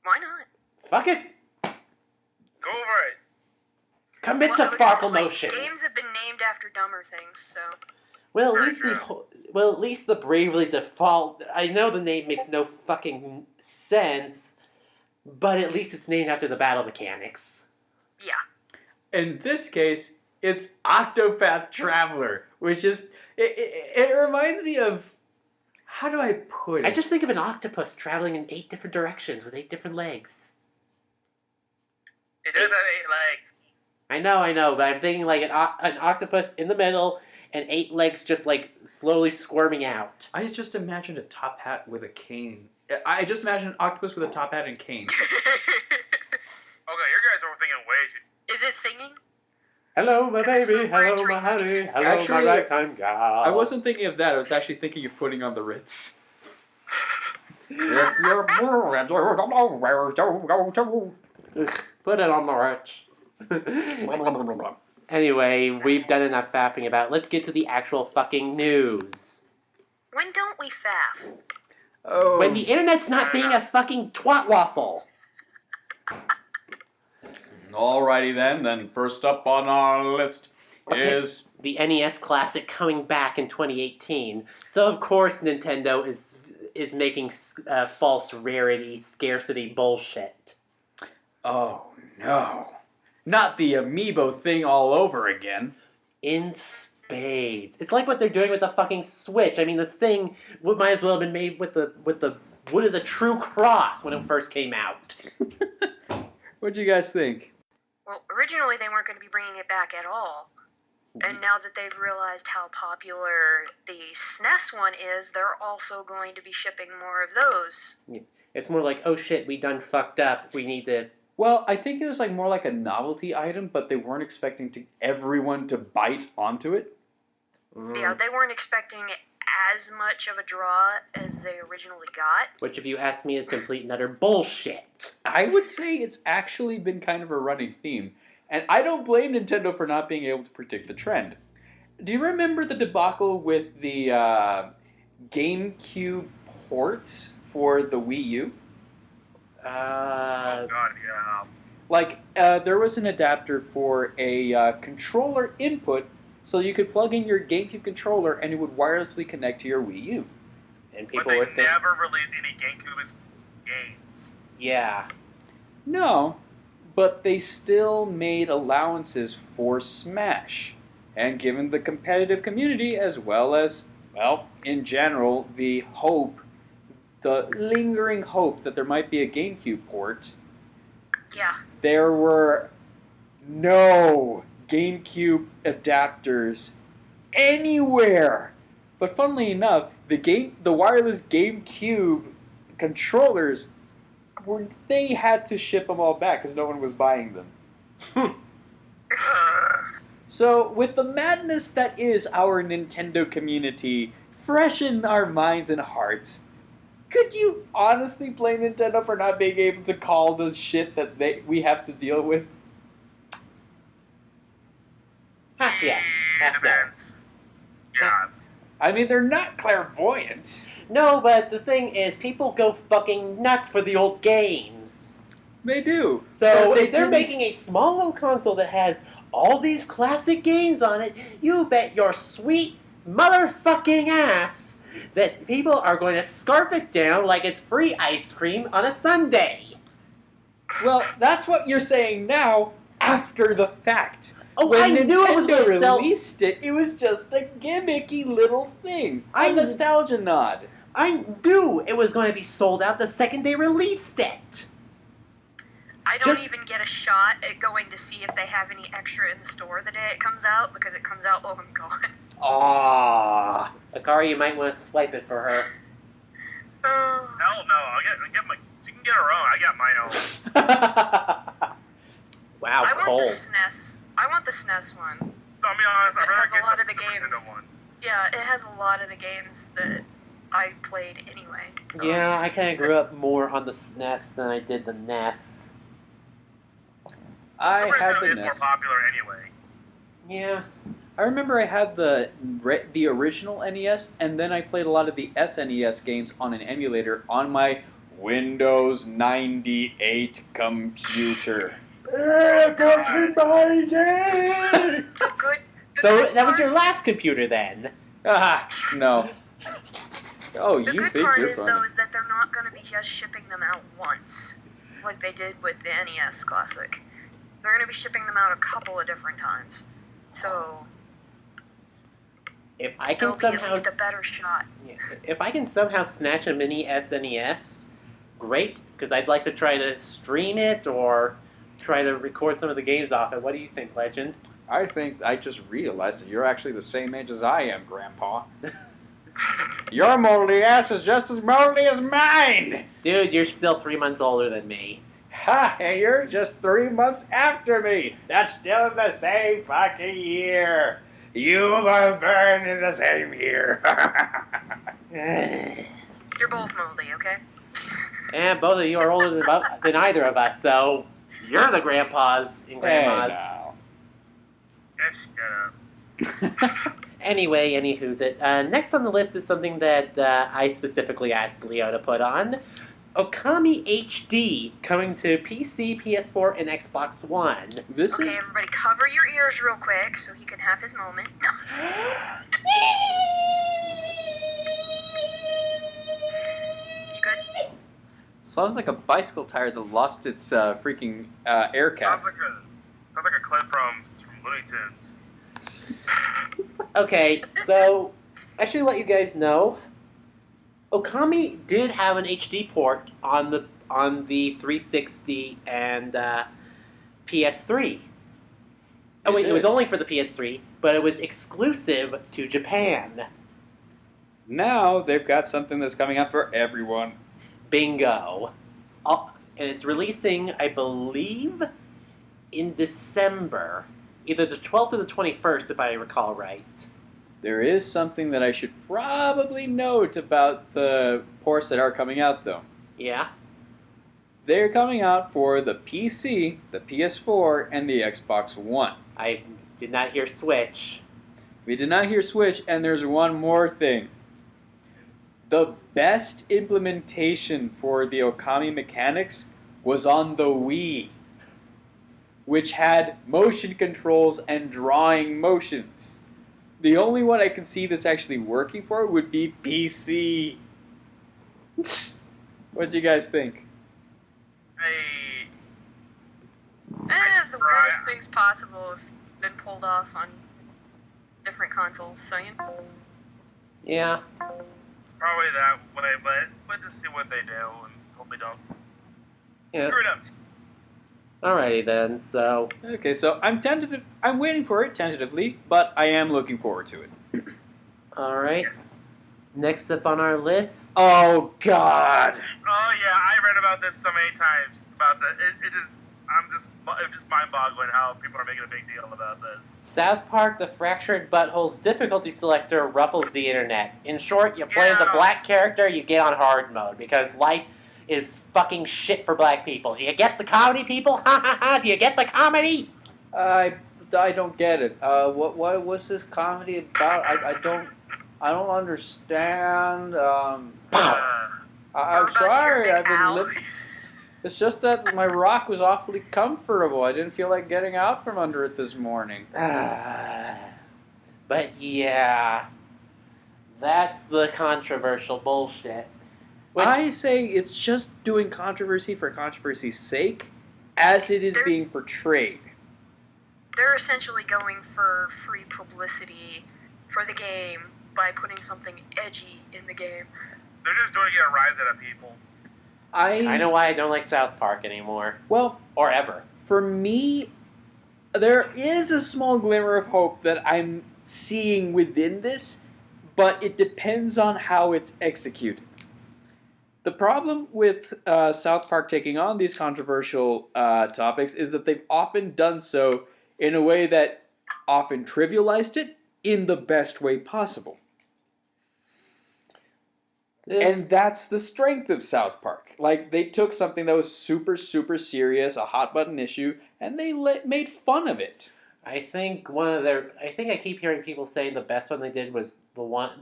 C: Why not?
A: Fuck it.
D: Go over it.
A: Commit
C: Well,
A: to
C: I was
A: Sparkle
C: like,
A: Motion.
C: Games have been named after dumber things, so...
A: Well,
D: Very
A: at least
D: true.
A: at least the Bravely Default. I know the name makes no fucking sense, but at least it's named after the battle mechanics.
C: Yeah.
B: In this case, it's Octopath Traveler, which is... It reminds me of... How do I put it?
A: I just think of an octopus traveling in 8 different directions with 8 different legs.
D: It does have 8 legs.
A: I know, but I'm thinking like an octopus in the middle and 8 legs just like slowly squirming out.
B: I just imagined a top hat with a cane. I just imagined an octopus with a top hat and cane.
D: Okay, you guys are thinking way too.
C: Is it singing?
A: Hello, my
C: Because
A: baby.
C: it's so
A: Hello, my
C: bright,
A: honey.
C: Trinity.
A: Hello,
B: Actually,
A: my ragtime gal.
B: I wasn't thinking of that. I was actually thinking of putting on the Ritz.
A: Put it on the rich. Anyway, we've done enough faffing about. Let's get to the actual fucking news.
C: When don't we faff?
B: Oh.
A: When the internet's not being a fucking twat waffle.
B: Alrighty then first up on our list is...
A: The NES Classic coming back in 2018. So of course Nintendo is making false rarity, scarcity bullshit.
B: Oh no. Not the amiibo thing all over again.
A: In spades. It's like what they're doing with the fucking Switch. I mean, the thing might as well have been made with the wood of the true cross when it first came out.
B: What'd you guys think?
C: Well, originally they weren't going to be bringing it back at all. And now that they've realized how popular the SNES one is, they're also going to be shipping more of those.
A: It's more like, oh shit, we done fucked up. We need to...
B: Well, I think it was like more like a novelty item, but they weren't expecting everyone to bite onto it.
C: Yeah, they weren't expecting as much of a draw as they originally got.
A: Which, if you ask me, is complete and utter bullshit.
B: I would say it's actually been kind of a running theme. And I don't blame Nintendo for not being able to predict the trend. Do you remember the debacle with the GameCube ports for the Wii U?
D: Oh god, yeah.
B: Like, there was an adapter for a controller input, so you could plug in your GameCube controller and it would wirelessly connect to your Wii U.
A: And
D: But
A: people
D: they
A: were thinking...
D: never released any GameCube games.
A: Yeah.
B: No, but they still made allowances for Smash. And given the competitive community, as well as, well, in general, the lingering hope that there might be a GameCube port,
C: Yeah.
B: there were no GameCube adapters anywhere. But funnily enough, the wireless GameCube controllers they had to ship them all back because no one was buying them. So, with the madness that is our Nintendo community fresh in our minds and hearts, could you honestly blame Nintendo for not being able to call the shit that we have to deal with?
A: Half yes, half no.
D: Depends. Yeah.
B: I mean, they're not clairvoyant.
A: No, but the thing is, people go fucking nuts for the old games.
B: They do.
A: So
B: But
A: if they're making a small little console that has all these classic games on it, you bet your sweet motherfucking ass that people are going to scarf it down like it's free ice cream on a Sunday.
B: Well, that's what you're saying now, after the fact.
A: Oh,
B: when
A: I knew
B: Nintendo
A: it was going to sell.
B: released it, it was just a gimmicky little thing.
A: I
B: A nostalgia nod.
A: I knew it was going to be sold out the second they released it.
C: I don't
A: Just-
C: even get a shot at going to see if they have any extra in the store the day it comes out, because it comes out while I'm gone.
A: Aww. Akari, you might want to swipe it for her.
D: Hell no, I'll get my. She can get her own. I got my own.
A: Wow,
C: I want
A: Cole.
C: the SNES. I want the SNES one.
D: I'll be honest. I'd
C: It has
D: rather
C: a
D: get
C: lot
D: the
C: of the
D: Super
C: games.
D: Nintendo one.
C: Yeah, it has a lot of the games that I played anyway. So.
A: Yeah, I kind of grew up more on the SNES than I did the NES.
B: I
D: Super
B: had
D: Nintendo
B: the
D: is more
B: NES.
D: popular anyway.
A: Yeah.
B: I remember I had the original NES, and then I played a lot of the SNES games on an emulator on my Windows 98 computer.
C: The good. The
A: So
C: good
A: that was your
C: part-
A: last computer then?
B: Ah, no. Oh,
C: The
B: you
C: good
B: think
C: part
B: you're
C: is,
B: funny.
C: though, is that they're not going to be just shipping them out once, like they did with the NES Classic. They're going to be shipping them out a couple of different times. So
A: If I
C: there'll
A: can
C: be at
A: somehow,
C: least a better shot.
A: if I can somehow snatch a mini SNES, great. Because I'd like to try to stream it or try to record some of the games off it. What do you think, Legend?
B: I think I just realized that you're actually the same age as I am, Grandpa. Your moldy ass is just as moldy as mine!
A: Dude, you're still 3 months older than me.
B: Ha! You're just 3 months after me! That's still the same fucking year! You were born in the same year!
C: You're both moldy, okay?
A: And both of you are older than either of us, so you're the grandpas and grandmas.
D: Yes, shut up.
A: Anyway, anywho's it. Next on the list is something that I specifically asked Leo to put on. Okami HD, coming to PC, PS4, and Xbox One.
B: This
C: Okay,
B: is...
C: everybody cover your ears real quick so he can have his moment. You good?
B: Sounds like a bicycle tire that lost its freaking air cap.
D: Sounds like a clip from Looney Tunes.
A: Okay, so I should let you guys know, Okami did have an HD port on the 360 and PS3. Oh wait, it was only for the PS3, but it was exclusive to Japan.
B: Now they've got something that's coming out for everyone.
A: Bingo. And it's releasing, I believe, in December. Either the 12th or the 21st, if I recall right.
B: There is something that I should probably note about the ports that are coming out, though.
A: Yeah?
B: They're coming out for the PC, the PS4, and the Xbox One.
A: I did not hear Switch.
B: We did not hear Switch, and there's one more thing. The best implementation for the Okami mechanics was on the Wii, which had motion controls and drawing motions. The only one I can see this actually working for would be PC. What do you guys think?
C: The worst things possible have been pulled off on different consoles, so you know.
A: Yeah.
D: Probably that way, but we'll just see what they do and hope they don't
A: Yeah.
D: screw it up.
A: Alrighty then, so...
B: Okay, so I'm waiting for it tentatively, but I am looking forward to it.
A: Alright.
D: Yes.
A: Next up on our list...
B: Oh, God!
D: Oh yeah, I read about this so many times. About the it is. I'm just mind-boggling how people are making a big deal about this.
A: South Park, the Fractured Butthole's difficulty selector ruffles the internet. In short, you play as a
D: Yeah.
A: black character, you get on hard mode, because life is fucking shit for black people. Do you get the comedy, people? Ha ha ha! Do you get the comedy?
B: I don't get it. What was this comedy about? I don't understand.
D: Uh,
B: I'm
C: We're about to hear
B: sorry.
C: Big
B: I've been
C: Al.
B: living. It's just that my rock was awfully comfortable. I didn't feel like getting out from under it this morning.
A: But yeah, that's the controversial bullshit. Which,
B: I say it's just doing controversy for controversy's sake, as it is being portrayed.
C: They're essentially going for free publicity for the game by putting something edgy in the game.
D: they're just doing it to get a rise out of people.
A: I know why I don't like South Park anymore.
B: Well,
A: Or ever.
B: for me, there is a small glimmer of hope that I'm seeing within this, but it depends on how it's executed. The problem with South Park taking on these controversial topics is that they've often done so in a way that often trivialized it in the best way possible. And that's the strength of South Park. Like, they took something that was super, super serious, a hot button issue, and they made fun of it.
A: I think I keep hearing people saying the best one they did was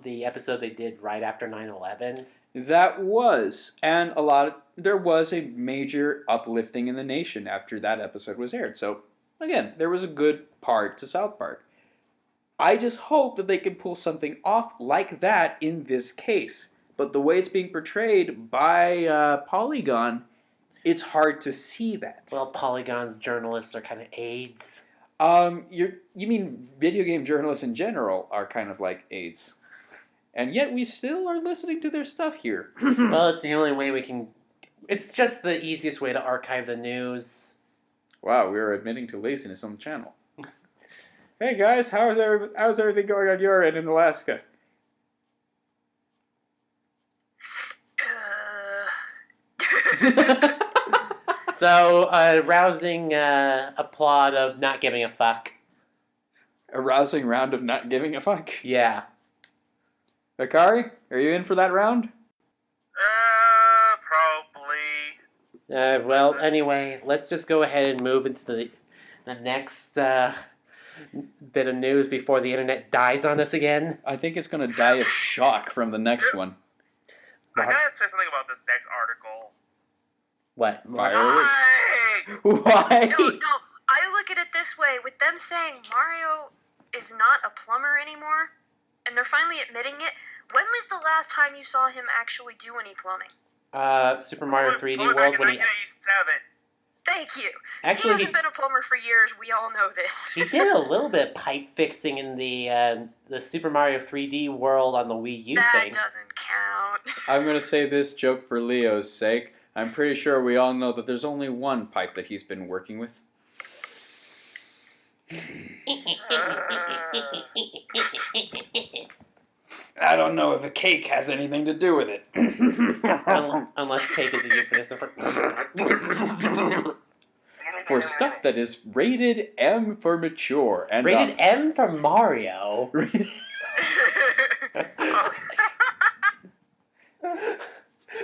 A: the episode they did right after 9/11.
B: That was, and there was a major uplifting in the nation after that episode was aired. So, again, there was a good part to South Park. I just hope that they can pull something off like that in this case. But the way it's being portrayed by Polygon, it's hard to see that.
A: Well, Polygon's journalists are kind of aides.
B: You mean video game journalists in general are kind of like aides. And yet we still are listening to their stuff here.
A: Well, it's the only way we can... It's just the easiest way to archive the news.
B: Wow, we are admitting to laziness on the channel. Hey guys, how's everything going on your end in Alaska?
A: So, rousing applaud of not giving a fuck.
B: A rousing round of not giving a fuck?
A: Yeah.
B: Akari, are you in for that round?
D: Probably.
A: Well, anyway, let's just go ahead and move into the next bit of news before the internet dies on us again.
B: I think it's going to die of shock from the next one.
D: I gotta say something about this next article.
A: What?
B: Why?
C: No, I look at it this way. With them saying Mario is not a plumber anymore, and they're finally admitting it, when was the last time you saw him actually do any plumbing?
A: Super Mario 3D
D: Back
A: World
D: in
A: when he...
D: 1987.
C: Thank you.
A: Actually,
C: he hasn't been a plumber for years. We all know this.
A: he did a little bit of pipe fixing in the Super Mario 3D World on the Wii U
C: that
A: thing.
C: doesn't count.
B: I'm going to say this joke for Leo's sake. I'm pretty sure we all know that there's only one pipe that he's been working with. I don't know if a cake has anything to do with it.
A: Unless cake is a euphemism for...
B: For stuff that is rated M for mature. And
A: Rated M for Mario.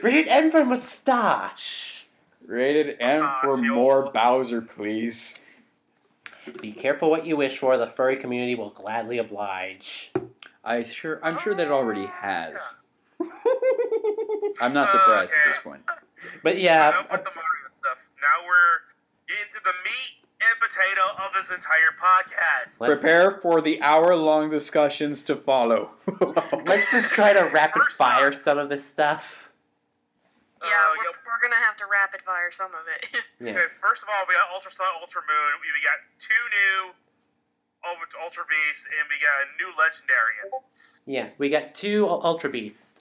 A: Rated M for mustache.
B: Rated M for more Bowser, please.
A: Be careful what you wish for. The furry community will gladly oblige.
B: I'm sure that it already has. I'm not surprised at this point.
A: But yeah,
D: Enough with the Mario stuff. Now we're getting to the meat and potato of this entire podcast.
B: Prepare for the hour-long discussions to follow.
A: let's just try to rapid fire some of this stuff.
C: Yeah, we're gonna have to rapid fire some of it.
A: Yeah.
D: Okay, first of all, we got Ultra Sun, Ultra Moon. We got 2 new Ultra Beasts, and we got a new Legendarians.
A: Yeah, we got 2 Ultra Beasts.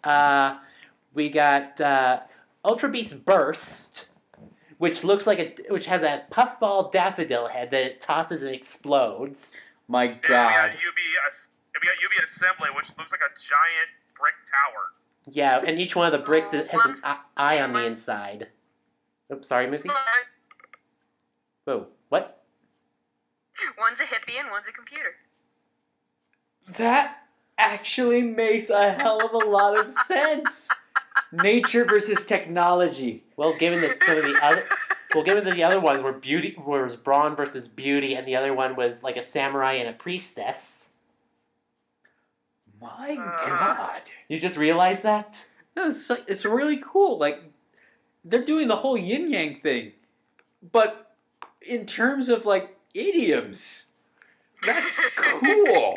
A: We got Ultra Beast Burst, which looks like which has a puffball daffodil head that it tosses and explodes.
B: My
D: And
B: God.
D: we got UV Assembly, which looks like a giant brick tower.
A: Yeah, and each one of the bricks has an eye on the inside. Oops, sorry, Missy. Whoa, what?
C: One's a hippie and one's a computer.
B: That actually makes a hell of a lot of sense. Nature versus technology.
A: Well, given that some of the other, given that the other ones were was brawn versus beauty, and the other one was like a samurai and a priestess.
B: My God.
A: You just realized that?
B: No, it's really cool. Like, they're doing the whole yin-yang thing. But in terms of, like, idioms, that's cool.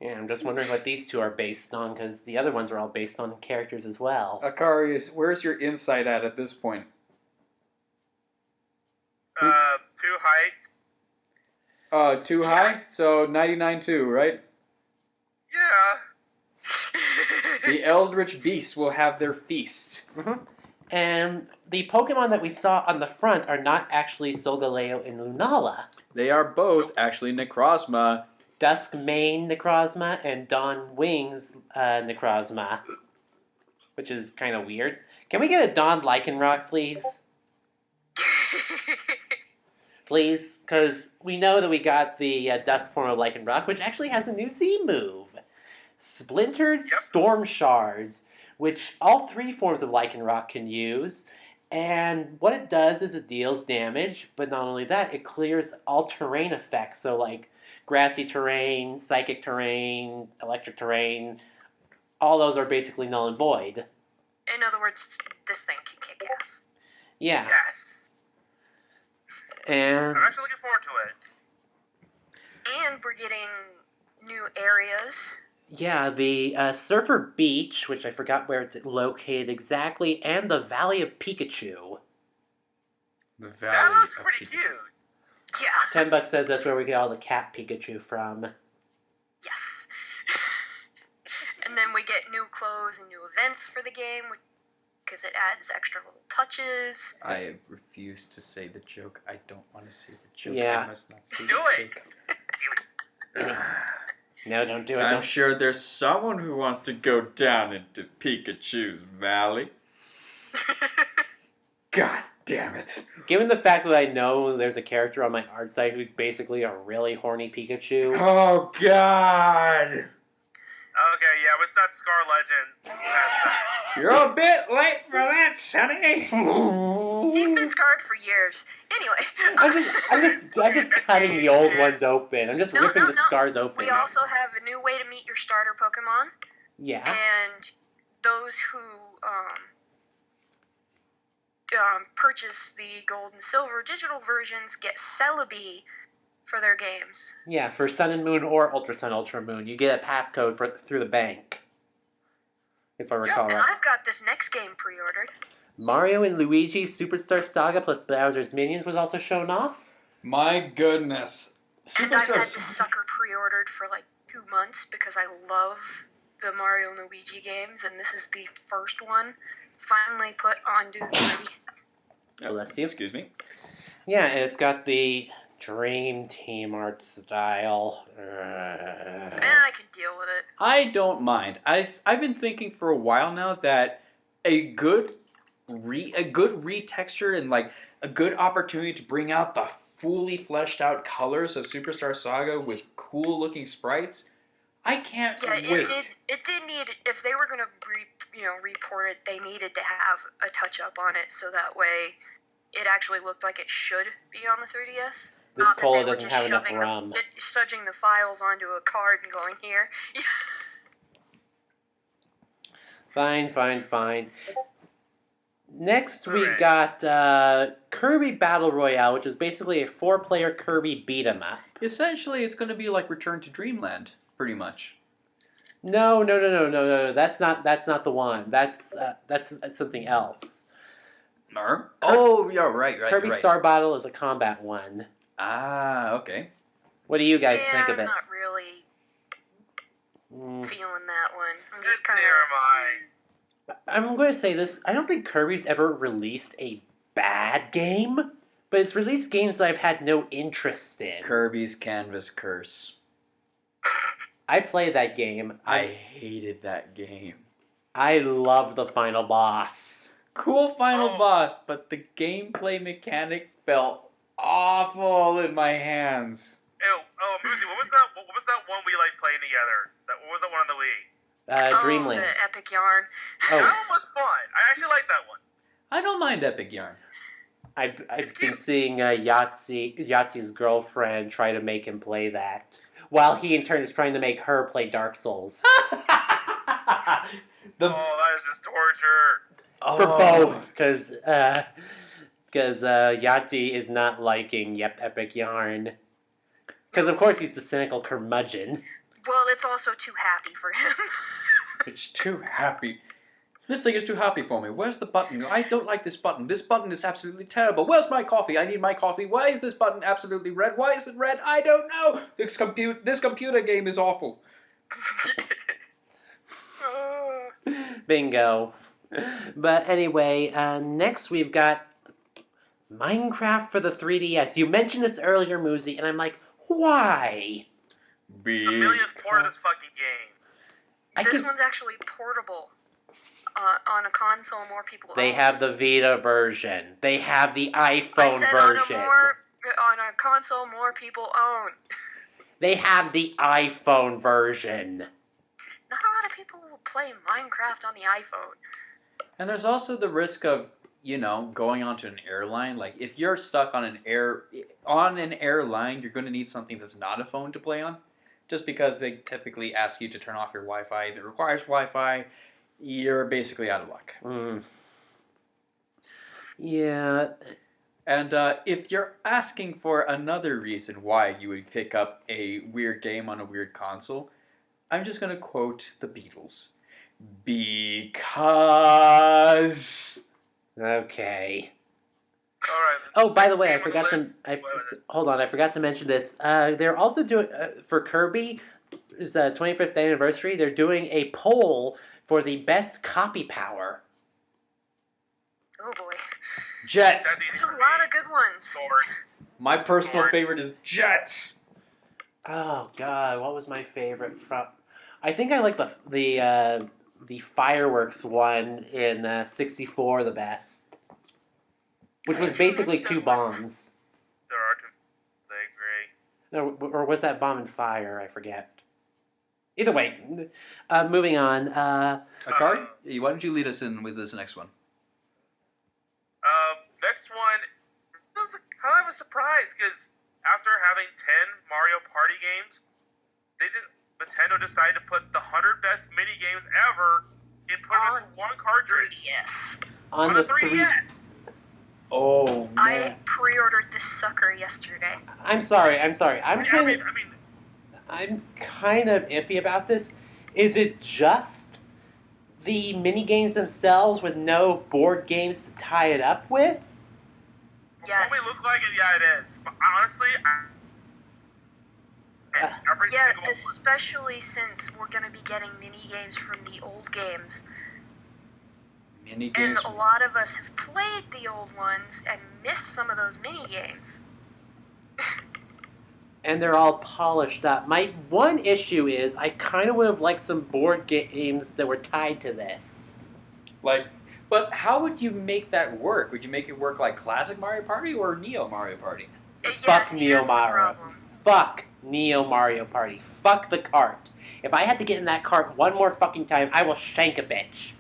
A: Yeah, I'm just wondering what these two are based on, because the other ones were all based on characters as well.
B: Akari, where's your insight at this point?
D: Too high.
B: Too high? So 99.2, right?
D: Yeah.
B: The Eldritch Beasts will have their feast.
A: Mm-hmm. And the Pokemon that we saw on the front are not actually Solgaleo and Lunala.
B: They are both actually Necrozma.
A: Dusk Mane Necrozma and Dawn Wings Necrozma. Which is kind of weird. Can we get a Dawn Lycanroc, please? Please? Because we know that we got the Dusk form of Lycanroc, which actually has a new Z move. Splintered Storm Shards, which all three forms of Lycanroc can use. And what it does is it deals damage, but not only that, it clears all terrain effects. So like grassy terrain, psychic terrain, electric terrain, all those are basically null and void.
C: In other words, this thing can kick ass.
A: Yeah.
D: Yes.
A: And
D: I'm actually looking forward to it.
C: And we're getting new areas.
A: yeah, the Surfer Beach, which I forgot where it's located exactly, and the Valley of Pikachu.
B: The Valley
D: That looks
B: of
D: pretty
B: Pikachu.
C: Yeah.
A: $10 says that's where we get all the cat Pikachu from.
C: Yes. And then we get new clothes and new events for the game, because it adds extra little touches.
B: I refuse to say the joke. I don't want to say the joke.
A: Yeah.
B: I must not say
D: Do
B: the
D: it.
B: joke.
A: No, don't do it.
B: I'm
A: Don't.
B: sure there's someone who wants to go down into Pikachu's valley. God damn it.
A: Given the fact that I know there's a character on my art site who's basically a really horny Pikachu.
B: Oh, God.
D: Okay, yeah, what's that Scar Legend?
B: You're a bit late for that, Sonny.
C: He's been scarred for years. Anyway.
A: I'm just cutting the old ones open. I'm just ripping the scars open.
C: We also have a new way to meet your starter Pokemon.
A: Yeah.
C: And those who purchase the gold and silver digital versions get Celebi for their games.
A: Yeah, for Sun and Moon or Ultra Sun, Ultra Moon, you get a passcode through the bank. If I recall
C: And
A: right.
C: I've got this next game pre-ordered.
A: Mario and Luigi Superstar Saga plus Bowser's Minions was also shown off.
B: My goodness.
C: And I've had this sucker pre-ordered for like 2 months because I love the Mario and Luigi games, and this is the first one finally put onto the 3DS.
A: Bless you.
B: Excuse me.
A: Yeah, and it's got the Dream Team art style.
C: And I can deal with it.
B: I don't mind. I've been thinking for a while now that a good retexture and like a good opportunity to bring out the fully fleshed out colors of Superstar Saga with cool looking sprites. I can't
C: Yeah,
B: wait.
C: it did need, if they were going to report it, they needed to have a touch up on it so that way it actually looked like it should be on the 3DS.
A: This
C: Not that
A: cola
C: they were
A: doesn't
C: just
A: have enough
C: shoving
A: rum.
C: Smudging the files onto a card and going here.
A: Fine. Next we
D: Alright.
A: got Kirby Battle Royale, which is basically a 4-player Kirby beat 'em up.
B: Essentially, it's going to be like Return to Dreamland, pretty much.
A: No. That's not the one. That's something else.
B: Oh, yeah, right.
A: Kirby Star Battle is a combat one.
B: Ah, okay.
A: What do you guys
C: Yeah,
A: think of
C: I'm
A: it?
C: not really feeling that one. I'm just
D: Just
C: kind
D: never mind.
A: I'm going to say this. I don't think Kirby's ever released a bad game, but it's released games that I've had no interest in.
B: Kirby's Canvas Curse.
A: I played that game.
B: I hated that game.
A: I love the final boss.
B: Cool final
D: Oh.
B: boss, but the gameplay mechanic felt awful in my hands.
D: Ew, Muzi, what was that? What was that one we like playing together? What was that one on the Wii?
A: Dreamland.
C: The Epic Yarn.
A: Oh,
D: That one was fun. I actually like that one.
B: I don't mind Epic Yarn.
A: I've
D: It's
A: been
D: cute.
A: seeing Yahtzee's girlfriend try to make him play that, while he in turn is trying to make her play Dark Souls.
D: Oh, that is just torture.
A: For both, because Yahtzee is not liking Epic Yarn. Because of course he's the cynical curmudgeon.
C: Well, it's also too happy for him.
B: It's too happy. This thing is too happy for me. Where's the button? I don't like this button. This button is absolutely terrible. Where's my coffee? I need my coffee. Why is this button absolutely red? Why is it red? I don't know. This computer game is awful.
A: Bingo. But anyway, next we've got Minecraft for the 3DS. You mentioned this earlier, Muzi, and I'm like, why?
D: The millionth part of this fucking game.
C: This one's actually portable. On a console, more people
A: They
C: own.
A: have the Vita version. They have the iPhone
C: I said
A: version.
C: on a console, more people own.
A: They have the iPhone version.
C: Not a lot of people will play Minecraft on the iPhone.
B: And there's also the risk of, going onto an airline. Like, if you're stuck on an airline, you're going to need something that's not a phone to play on. Just because they typically ask you to turn off your Wi-Fi. If it requires Wi-Fi, you're basically out of luck.
A: Yeah.
B: And if you're asking for another reason why you would pick up a weird game on a weird console, I'm just going to quote the Beatles. Because...
A: Okay.
D: Alright.
A: Oh, by the way, I
D: next game on
A: forgot
D: the
A: to.
D: list.
A: Hold on, I forgot to mention this. They're also doing for Kirby, is 25th anniversary. They're doing a poll for the best copy power.
C: Oh boy.
B: Jet!
D: That's easy
C: There's
D: for
C: a
D: me.
C: lot of good ones.
D: Sword.
B: My personal
D: Sword.
B: favorite is Jet!
A: Oh God, what was my favorite from? I think I like the fireworks one in 64 the best, which was
C: There's too many
A: basically
C: good
A: two
C: ones.
A: bombs.
D: There are two. I agree.
A: No, or was that bomb and fire? I forget. Either way, moving on.
B: Akari, why don't you lead us in with this next one?
D: Next one, it was kind of a surprise because after having 10 Mario Party games, Nintendo decided to put the 100 best mini games ever and put them into one cartridge
C: 3DS.
D: on
A: the
D: a 3DS.
B: Oh, man.
C: I pre-ordered this sucker yesterday.
A: I'm sorry. I'm
D: I mean,
A: kind of iffy about this. Is it just the mini games themselves with no board games to tie it up with?
C: Yes.
D: When we look like it, yeah, it is. But honestly, every
C: Yeah,
D: single one.
C: especially since we're going to be getting mini games from the old games.
B: Mini games.
C: And a lot of us have played the old ones and missed some of those mini games.
A: And they're all polished up. My one issue is I kind of would have liked some board games that were tied to this.
B: But how would you make that work? Would you make it work like classic Mario Party or Neo Mario Party?
A: Fuck
C: See,
A: Neo
C: that's the
A: Mario.
C: problem.
A: Fuck Neo Mario Party. Fuck the cart. If I had to get in that cart one more fucking time, I will shank a bitch.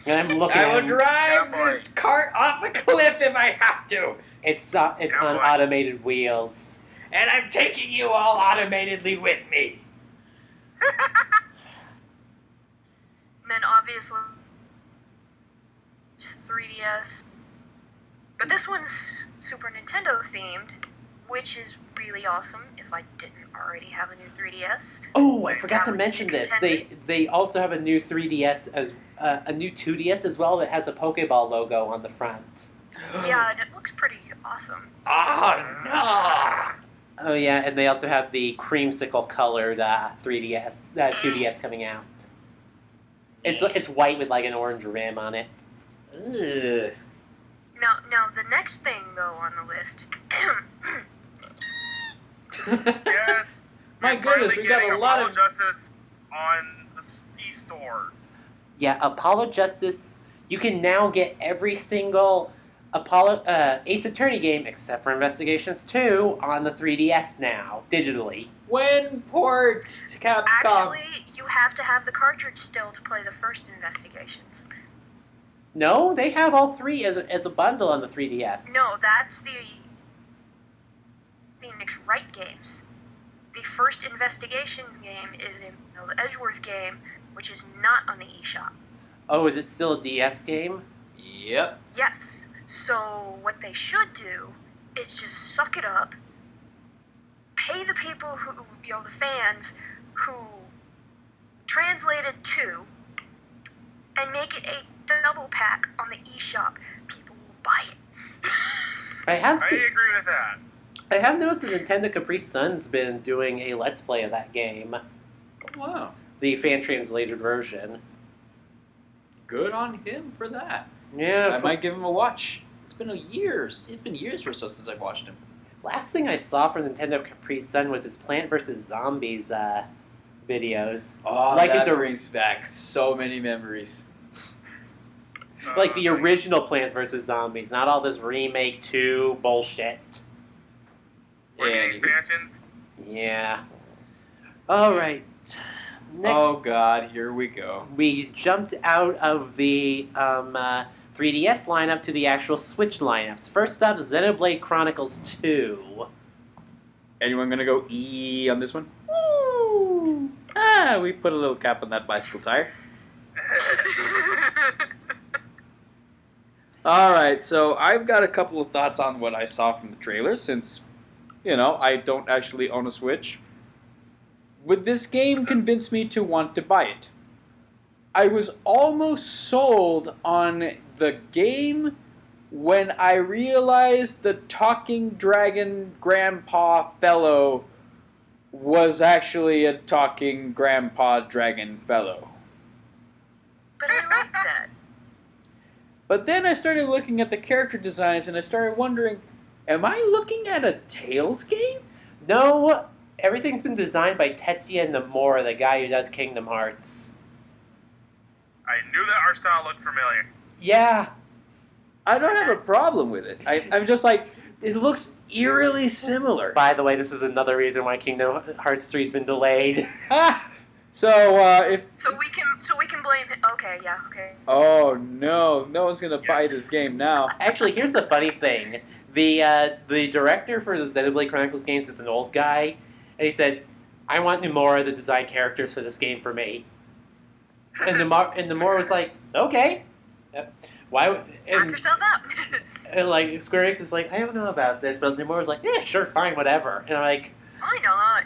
A: And I'm looking
B: I
A: at
B: will
A: him.
B: drive
D: Yeah, boy.
B: this cart off a cliff if I have to.
A: It's
D: Yeah,
A: on
D: boy.
A: automated wheels.
B: And I'm taking you all automatedly with me.
C: And then obviously 3DS. But this one's Super Nintendo themed, which is really awesome if I didn't already have a new 3DS.
A: Oh, I forgot
C: That
A: to
C: would be
A: mention this.
C: contended.
A: They also have a new 3DS as a new 2DS as well that has a Pokeball logo on the front.
C: Yeah, and it looks pretty awesome.
B: Oh, no.
A: Oh yeah, and they also have the creamsicle colored 2DS coming out. It's white with like an orange rim on it. Ugh.
C: Now the next thing though on the list.
D: Yes.
B: My
D: we're
B: goodness,
D: finally
B: we got
D: getting
B: a lot
D: Apollo
B: of-
D: Justice on the e-store.
A: Yeah, Apollo Justice. You can now get every single Ace Attorney game, except for Investigations 2, on the 3DS now, digitally.
B: When port to Capcom?
C: Actually, you have to have the cartridge still to play the first Investigations.
A: No, they have all three as a bundle on the 3DS.
C: No, that's the Phoenix Wright games. The first Investigations game is a Mills Edgeworth game, which is not on the eShop.
A: Oh, is it still a DS game?
B: Yep.
C: Yes. So what they should do is just suck it up, pay the people who, the fans who translated 2, and make it a double pack on the eShop. People will buy it.
A: I
D: I agree with that.
A: I have noticed that Nintendo Capri Sun's been doing a Let's Play of that game.
B: Wow.
A: The fan-translated version.
B: Good on him for that.
A: Yeah.
B: I might give him a watch. It's been years. It's been years or so since I've watched him.
A: Last thing I saw from Nintendo Capri Sun was his Plant vs. Zombies videos.
B: Oh,
A: Like
B: that
A: it's a-
B: brings back so many memories.
A: Like the original Plants vs. Zombies, not all this Remake 2 bullshit.
D: We're getting
B: And-
D: expansions.
A: Yeah. Alright.
B: Oh God, here we go.
A: We jumped out of the 3DS lineup to the actual Switch lineups. First up, Xenoblade Chronicles 2.
B: Anyone gonna go E on this one?
A: Woo!
B: We put a little cap on that bicycle tire. Alright, so I've got a couple of thoughts on what I saw from the trailer, since, I don't actually own a Switch. Would this game convince me to want to buy it? I was almost sold on the game when I realized the talking dragon grandpa fellow was actually a talking grandpa dragon fellow.
C: But I like that.
B: But then I started looking at the character designs and I started wondering, am I looking at a Tales game?
A: No, everything's been designed by Tetsuya Nomura, the guy who does Kingdom Hearts.
D: I knew that art style looked familiar.
A: Yeah.
B: I don't have a problem with it. I'm just like, it looks eerily similar.
A: By the way, this is another reason why Kingdom Hearts 3's been delayed.
B: So if
C: So we can blame him. Okay, yeah, okay.
B: oh no one's gonna buy this game now.
A: Actually, here's the funny thing. The director for the Xenoblade Chronicles games is an old guy, and he said, I want Nomura to design characters for this game for me. And Nomura was like, okay. Why?
C: Knock
A: And,
C: yourself out.
A: and like Square Enix is like, I don't know about this, but Nomura was like, yeah, sure, fine, whatever. And I'm like,
C: Why not?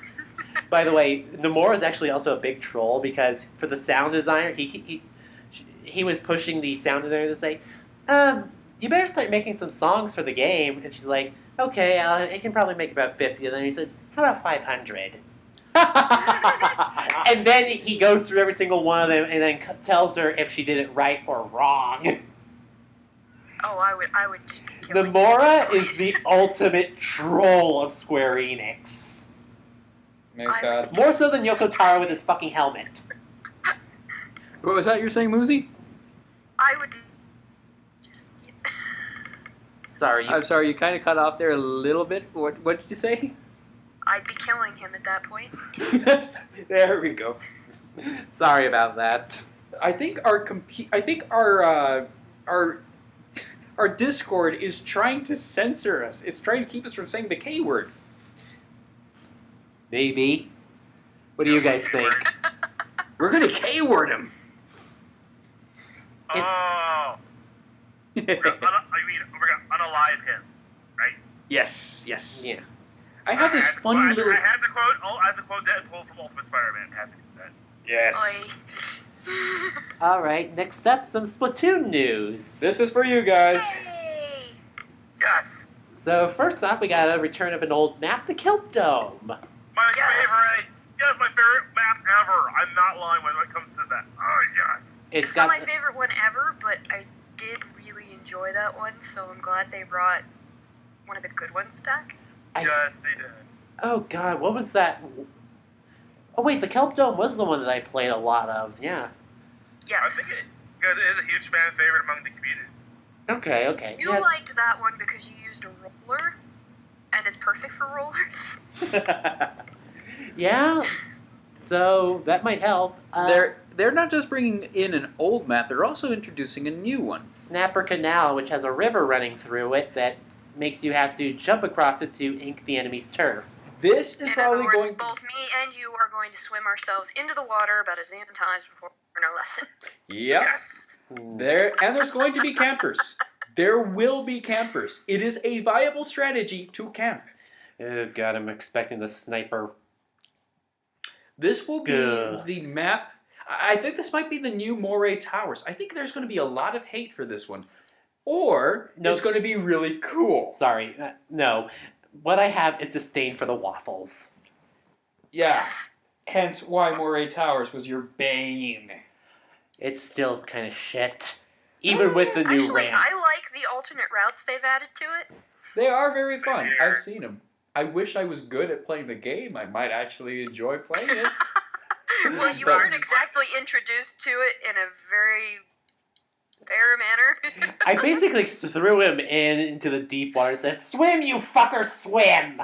A: by the way, Nomura is actually also a big troll because for the sound designer, he was pushing the sound designer to say, you better start making some songs for the game. And she's like, okay, I can probably make about 50. And then he says, how about 500? And then he goes through every single one of them and then tells her if she did it right or wrong.
C: Oh, I would just be killing
A: Nomura is the ultimate troll of Square Enix.
B: My God.
A: More so than Yoko Taro with his fucking helmet.
B: What was that you're saying, Moozy?
C: I would just.
A: Sorry,
B: I'm sorry, you kind of cut off there a little bit. What did you say?
C: I'd be killing him at that point.
B: There we go.
A: Sorry about that.
B: I think our Discord is trying to censor us. It's trying to keep us from saying the K word.
A: Maybe. What do you guys think?
B: We're gonna K word him.
D: Oh. We're gonna unalive him, right?
B: Yes.
A: Yeah.
B: I have this funny little.
D: I had to quote Deadpool from Ultimate Spider-Man. I have to do that.
B: Yes.
C: Oi.
A: Alright, next up, some Splatoon news.
B: This is for you guys.
C: Yay!
D: Yes.
A: So, first off, we got a return of an old map, the Kelp Dome.
D: My favorite. Yes, my favorite map ever. I'm not lying when it comes to that. Oh, yes.
C: It's not my favorite one ever, but I did really enjoy that one, so I'm glad they brought one of the good ones back.
D: Yes, they did.
A: Oh god, what was that? Oh wait, the Kelp Dome was the one that I played a lot of, yeah.
D: I
C: Yes.
D: think it is a huge fan favorite among the community.
A: Okay.
C: You liked that one because you used a roller, and it's perfect for rollers.
A: Yeah. So that might help.
B: They're not just bringing in an old map; they're also introducing a new one.
A: Snapper Canal, which has a river running through it that makes you have to jump across it to ink the enemy's turf.
B: This is
C: In other
B: probably
C: words,
B: going.
C: both me and you are going to swim ourselves into the water about a zillion times before our lesson.
B: Yep.
D: Yes.
B: There's going to be campers. There will be campers. It is a viable strategy to camp.
A: Oh god, I'm expecting the sniper.
B: This will be
A: Ugh.
B: the map. I think this might be the new Moray Towers. I think there's going to be a lot of hate for this one. Or it's going to be really cool.
A: Sorry, no. What I have is disdain for the waffles.
B: Yeah. Hence why Moray Towers was your bane.
A: It's still kind of shit. Even with the new
C: Actually,
A: ramps.
C: I like the alternate routes they've added to it.
B: They are very fun.
D: Here.
B: I've seen them. I wish I was good at playing the game. I might actually enjoy playing it.
C: Well, you
B: But-
C: weren't exactly introduced to it in a very fair manner.
A: I basically threw him into the deep water and said, "Swim, you fucker, swim!"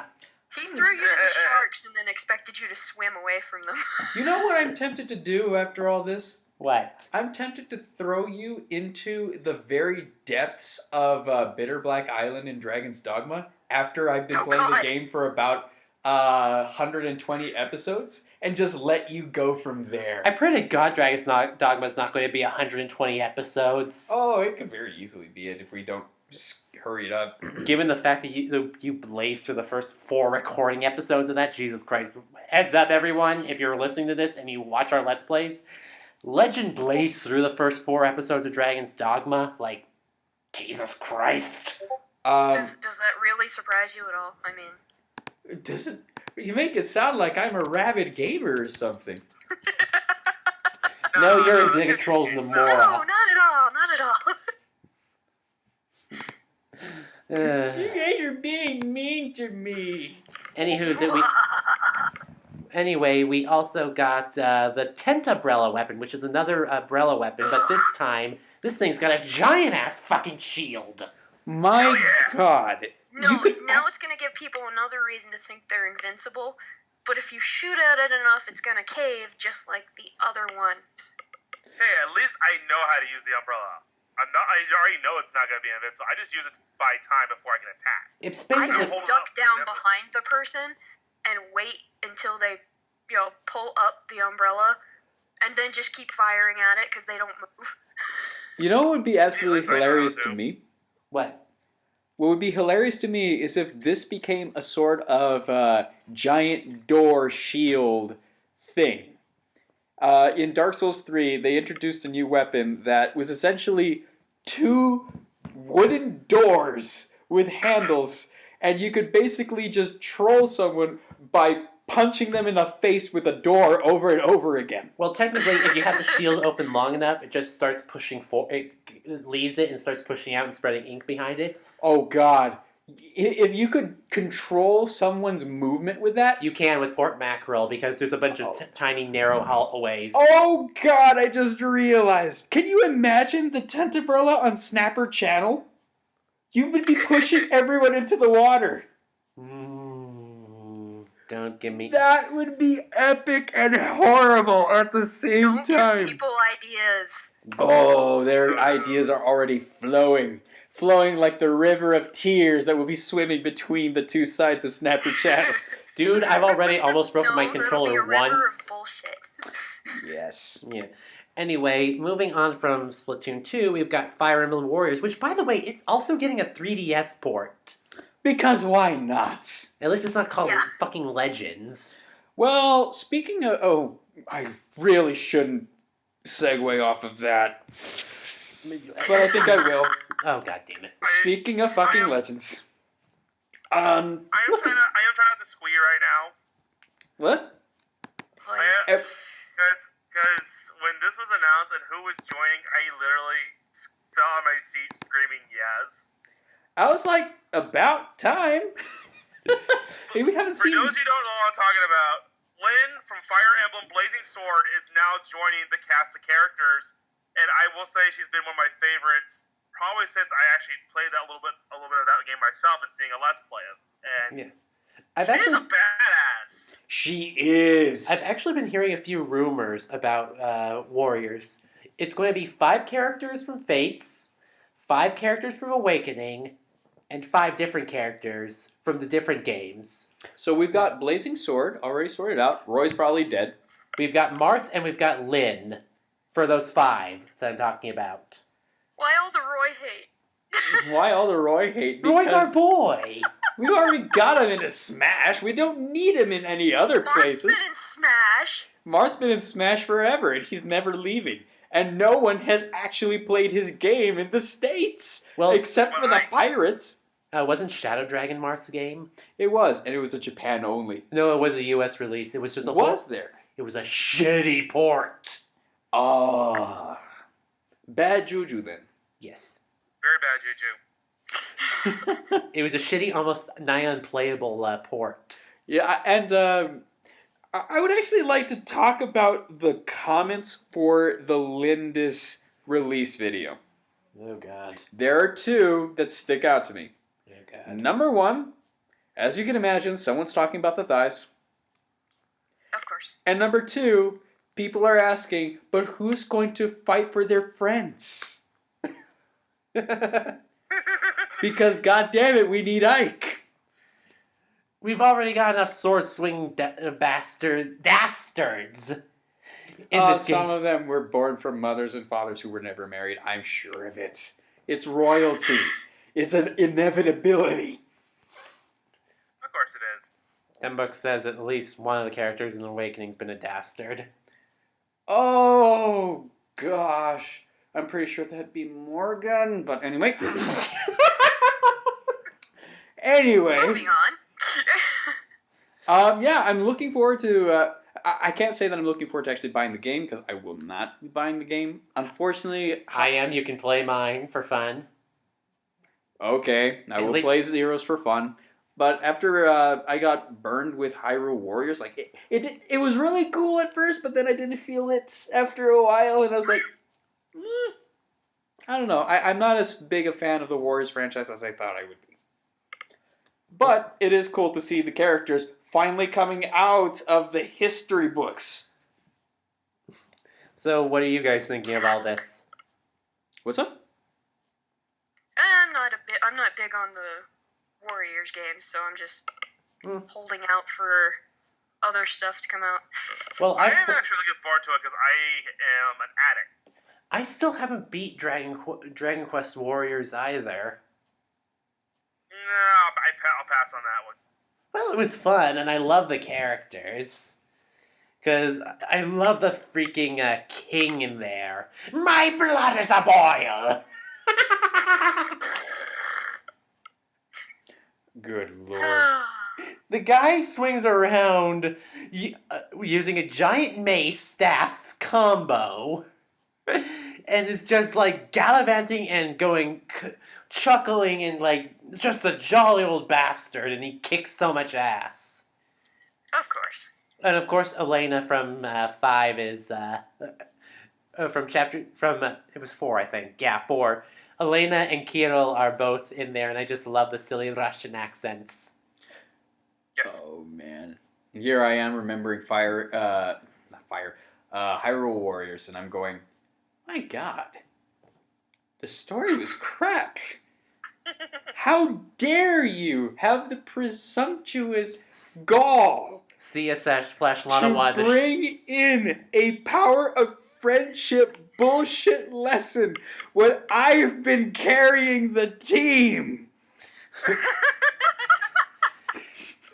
C: He threw you to the sharks and then expected you to swim away from them.
B: You know what I'm tempted to do after all this?
A: What?
B: I'm tempted to throw you into the very depths of Bitter Black Island in Dragon's Dogma after I've been playing
C: God.
B: the game for about 120 episodes and just let you go from there.
A: I pray to God Dragon's Dogma is not going to be 120 episodes.
B: Oh, it could very easily be it if we don't just hurry it up.
A: Given the fact that you blazed through the first 4 recording episodes of that, Jesus Christ. Heads up, everyone, if you're listening to this and you watch our Let's Plays, Legend blazed through the first 4 episodes of Dragon's Dogma. Like, Jesus Christ.
C: Does that really surprise you at all? I mean...
B: Doesn't you make it sound like I'm a rabid gamer or something?
A: No, you're a big trolls in the
C: No,
A: moron.
C: not at all.
B: You guys are being mean to me.
A: Anyway, we also got the Tent Umbrella weapon, which is another umbrella weapon, but this time, this thing's got a giant-ass fucking shield.
B: My God.
C: No, now it's going to give people another reason to think they're invincible, but if you shoot at it enough, it's going to cave just like the other one.
D: Hey, at least I know how to use the umbrella. I already know it's not going to be invincible. I just use it to buy time before I can attack.
A: It's
C: I
A: basically...
C: just duck down behind the person and wait until they, pull up the umbrella, and then just keep firing at it because they don't move.
B: You know what would be absolutely
D: Yeah,
B: hilarious
D: I
B: to
D: know.
B: me?
A: What?
B: What would be hilarious to me is if this became a sort of giant door shield thing. In Dark Souls 3, they introduced a new weapon that was essentially 2 wooden doors with handles, and you could basically just troll someone by punching them in the face with a door over and over again.
A: Well, technically, if you have the shield open long enough, it just starts pushing it leaves it and starts pushing out and spreading ink behind it.
B: Oh God. If you could control someone's movement with that...
A: You can with port mackerel because there's a bunch of tiny narrow hallways.
B: Oh God, I just realized. Can you imagine the tent umbrella on Snapper Channel? You would be pushing everyone into the water.
A: Don't give me...
B: That would be epic and horrible at the same
C: Don't
B: time.
C: give people ideas.
B: Oh, their ideas are already flowing. Flowing like the river of tears that will be swimming between the 2 sides of Snapper Channel.
A: Dude, I've already almost broken my controller
C: that'll be a river
A: once.
C: of bullshit.
B: Yes.
A: Yeah. Anyway, moving on from Splatoon 2, we've got Fire Emblem Warriors, which, by the way, it's also getting a 3DS port.
B: Because why not?
A: At least it's not called
C: Yeah.
A: fucking Legends.
B: Well, speaking of... Oh, I really shouldn't segue off of that. But I think I will.
A: Oh, god damn it.
B: Speaking of fucking legends.
D: I am trying not to squee right now.
B: What?
C: Like,
D: Because when this was announced and who was joining, I literally fell on my seat screaming yes.
B: I was like, about time. Hey, we haven't
D: For
B: seen...
D: those who don't know what I'm talking about, Lynn from Fire Emblem Blazing Sword is now joining the cast of characters, and I will say she's been one of my favorites probably since I actually played a little bit of that game myself and seeing a Let's Play it. And
A: Yeah.
D: she's a badass.
B: She is.
A: I've actually been hearing a few rumors about Warriors. It's going to be 5 characters from Fates, 5 characters from Awakening, and 5 different characters from the different games.
B: So we've got Blazing Sword already sorted out. Roy's probably dead.
A: We've got Marth and we've got Lynn for those 5 that I'm talking about.
C: Why all the Roy hate?
B: Why all the Roy hate?
A: Roy's
B: Because
A: our boy!
B: we already got him in a Smash. We don't need him in any other
C: Marth's
B: places.
C: been in Smash.
B: Marth's been in Smash forever, and he's never leaving. And no one has actually played his game in the States,
A: Well,
B: except for the Pirates.
A: wasn't Shadow Dragon Marth's game?
B: It was, and it was a Japan only.
A: No, it was a US release. It was just a
B: Was there?
A: It was a shitty port.
B: Ah, bad juju then.
A: Yes.
D: Very bad juju.
A: It was a shitty, almost nigh unplayable port.
B: Yeah, and I would actually like to talk about the comments for the Lindis release video.
A: Oh, God.
B: There are 2 that stick out to me.
A: Oh, God.
B: Number 1, as you can imagine, someone's talking about the thighs.
C: Of course.
B: And number 2, people are asking, but who's going to fight for their friends? Because, goddammit, we need Ike.
A: We've already got enough sword swing dastards in this game.
B: Some of them were born from mothers and fathers who were never married. I'm sure of it. It's royalty. It's an inevitability.
D: Of course it is.
A: Book says at least one of the characters in Awakening's been a dastard.
B: Oh, gosh. I'm pretty sure that'd be Morgan, but anyway. Anyway.
C: Moving on.
B: Yeah, I'm looking forward to... I can't say that I'm looking forward to actually buying the game, because I will not be buying the game. Unfortunately...
A: You can play mine for fun.
B: Okay, I will play Zeros for fun. But after I got burned with Hyrule Warriors, like it was really cool at first, but then I didn't feel it after a while, and I was like, I don't know. I'm not as big a fan of the Warriors franchise as I thought I would be. But it is cool to see the characters finally coming out of the history books.
A: So, what are you guys thinking of all this?
B: What's up?
C: I'm not big on the Warriors games, so I'm just holding out for other stuff to come out.
A: Well,
D: I am actually looking forward to it because I am an addict.
A: I still haven't beat Dragon Quest Warriors either.
D: No, I'll pass on that one.
A: Well, it was fun, and I love the characters. Because I love the freaking king in there. My blood is a boil!
B: Good lord.
A: The guy swings around using a giant mace staff combo and is just like gallivanting and going chuckling and like just a jolly old bastard, and he kicks so much ass.
C: Of course.
A: And of course, Elena from 5 is it was 4, I think. Yeah, 4. Elena and Kirill are both in there, and I just love the silly Russian accents.
D: Yes.
B: Oh, man. Here I am remembering Hyrule Warriors, and I'm going, my god, the story was crap. How dare you have the presumptuous gall
A: CS/Lana
B: to bring in a power of friendship bullshit lesson when I've been carrying the team.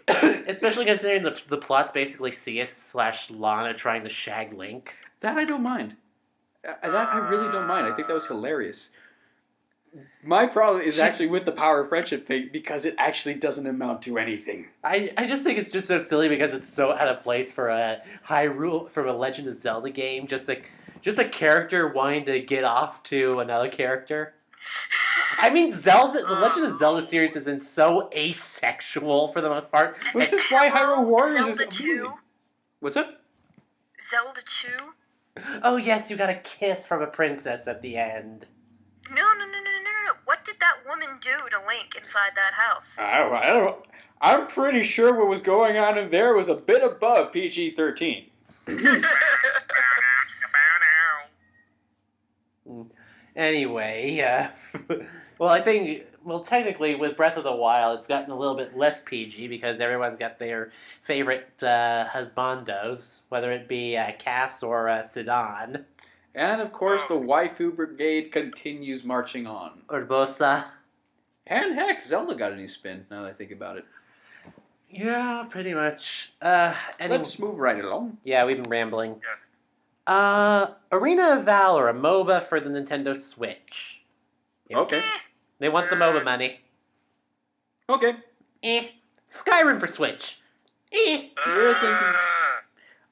A: Especially considering the plot's basically CS/Lana trying to shag Link.
B: That I don't mind. That I really don't mind. I think that was hilarious. My problem is actually with the power of friendship thing because it actually doesn't amount to anything.
A: I just think it's just so silly because it's so out of place for a from a Legend of Zelda game. Just a character wanting to get off to another character. I mean, the Legend of Zelda series has been so asexual for the most part.
B: Which is why Hyrule Warriors
C: Zelda
B: is
C: 2?
B: amazing. What's up?
C: Zelda 2?
A: Oh yes, you got a kiss from a princess at the end.
C: No. that woman do to Link inside that house?
B: I don't. I'm pretty sure what was going on in there was a bit above PG-13.
A: Anyway, well, I think, technically with Breath of the Wild, it's gotten a little bit less PG because everyone's got their favorite husbandos, whether it be Cass or Sidon.
B: And of course, the waifu brigade continues marching on.
A: Urbosa.
B: And heck, Zelda got a new spin, now that I think about it.
A: Yeah, pretty much.
B: Let's move right along.
A: Yeah, we've been rambling.
D: Yes.
A: Arena of Valor, a MOBA for the Nintendo Switch.
B: Okay.
A: They want the MOBA money.
B: Okay.
A: Skyrim for Switch.
B: You're thinking...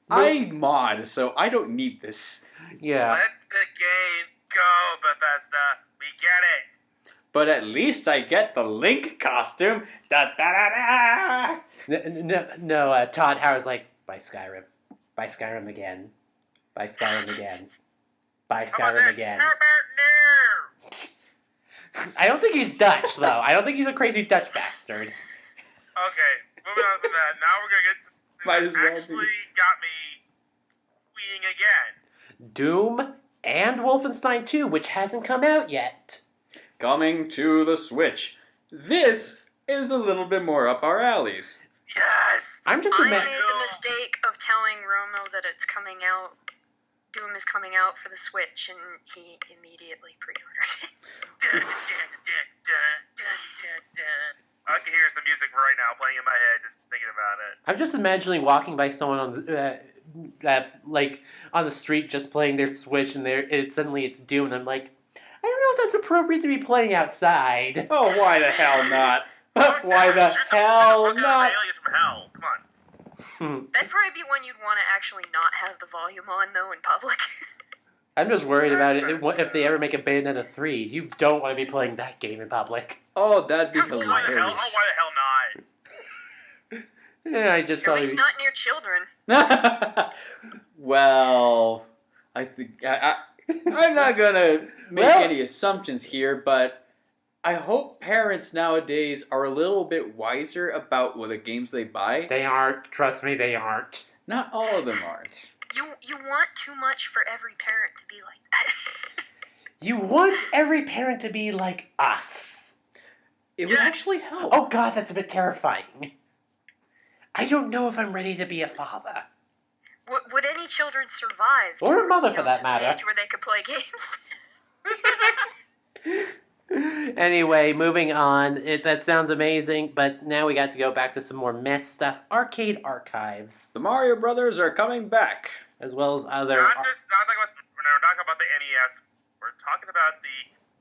B: I mod, so I don't need this.
A: Yeah.
D: Let the game go, Bethesda. We get it.
B: But at least I get the Link costume. Da da da da.
A: No, Todd Howard's like, buy Skyrim. Buy Skyrim again. Buy Skyrim again. Buy
D: How about
A: Skyrim
D: this?
A: again.
D: How about new?
A: I don't think he's Dutch, though. I don't think he's a crazy Dutch bastard.
D: Okay, moving on from that. Now we're gonna get something
B: Might as
D: that
B: well
D: actually
B: be.
D: got me tweeting again.
A: Doom and Wolfenstein 2, which hasn't come out yet.
B: Coming to the Switch. This is a little bit more up our alleys.
D: Yes.
A: I'm just
C: I
A: imagining.
C: made the mistake of telling Romo that it's coming out. Doom is coming out for the Switch, and he immediately pre-ordered it.
D: Dun, dun, dun, dun, dun, dun, dun. I can hear the music right now playing in my head, just thinking about it.
A: I'm just imagining walking by someone on the street just playing their Switch, and suddenly it's Doom, and I'm like, I don't know if that's appropriate to be playing outside.
B: Oh, why the hell not? Why the hell not?
D: Aliens from hell. Come on.
C: That'd probably be one you'd want to actually not have the volume on, though, in public.
A: I'm just worried about it if they ever make a Bayonetta 3. You don't want to be playing that game in public.
B: Oh, that'd be
D: Why the hell?
B: hilarious.
D: Oh, why the hell not?
A: Yeah, I just
C: At least
A: probably...
C: not near children.
B: Well, I think I'm not gonna make any assumptions here, but I hope parents nowadays are a little bit wiser about what the games they buy.
A: They aren't. Trust me, they aren't.
B: Not all of them aren't.
C: You want too much for every parent to be like that.
A: You want every parent to be like us.
B: It would actually help.
A: Oh God, that's a bit terrifying. I don't know if I'm ready to be a father.
C: Would any children survive?
A: Or a
C: to,
A: mother,
C: you
A: for
C: know,
A: that
C: to the
A: matter.
C: age where they could play games?
A: Anyway, moving on. That sounds amazing, but now we got to go back to some more mess stuff. Arcade archives,
B: The Mario Brothers are coming back.
A: as well as other...
D: Not talking about the NES. We're talking about the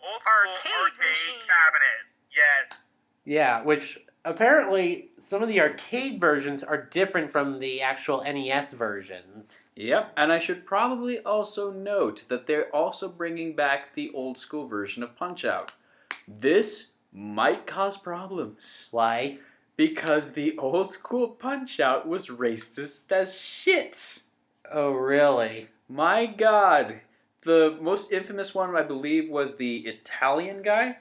D: old school arcade
C: machine.
D: cabinet. Yes.
A: Yeah, which apparently some of the arcade versions are different from the actual NES versions.
B: Yep, and I should probably also note that they're also bringing back the old school version of Punch-Out. This might cause problems.
A: Why?
B: Because the old school Punch-Out was racist as shit.
A: Oh, really?
B: My God. The most infamous one, I believe, was the Italian guy.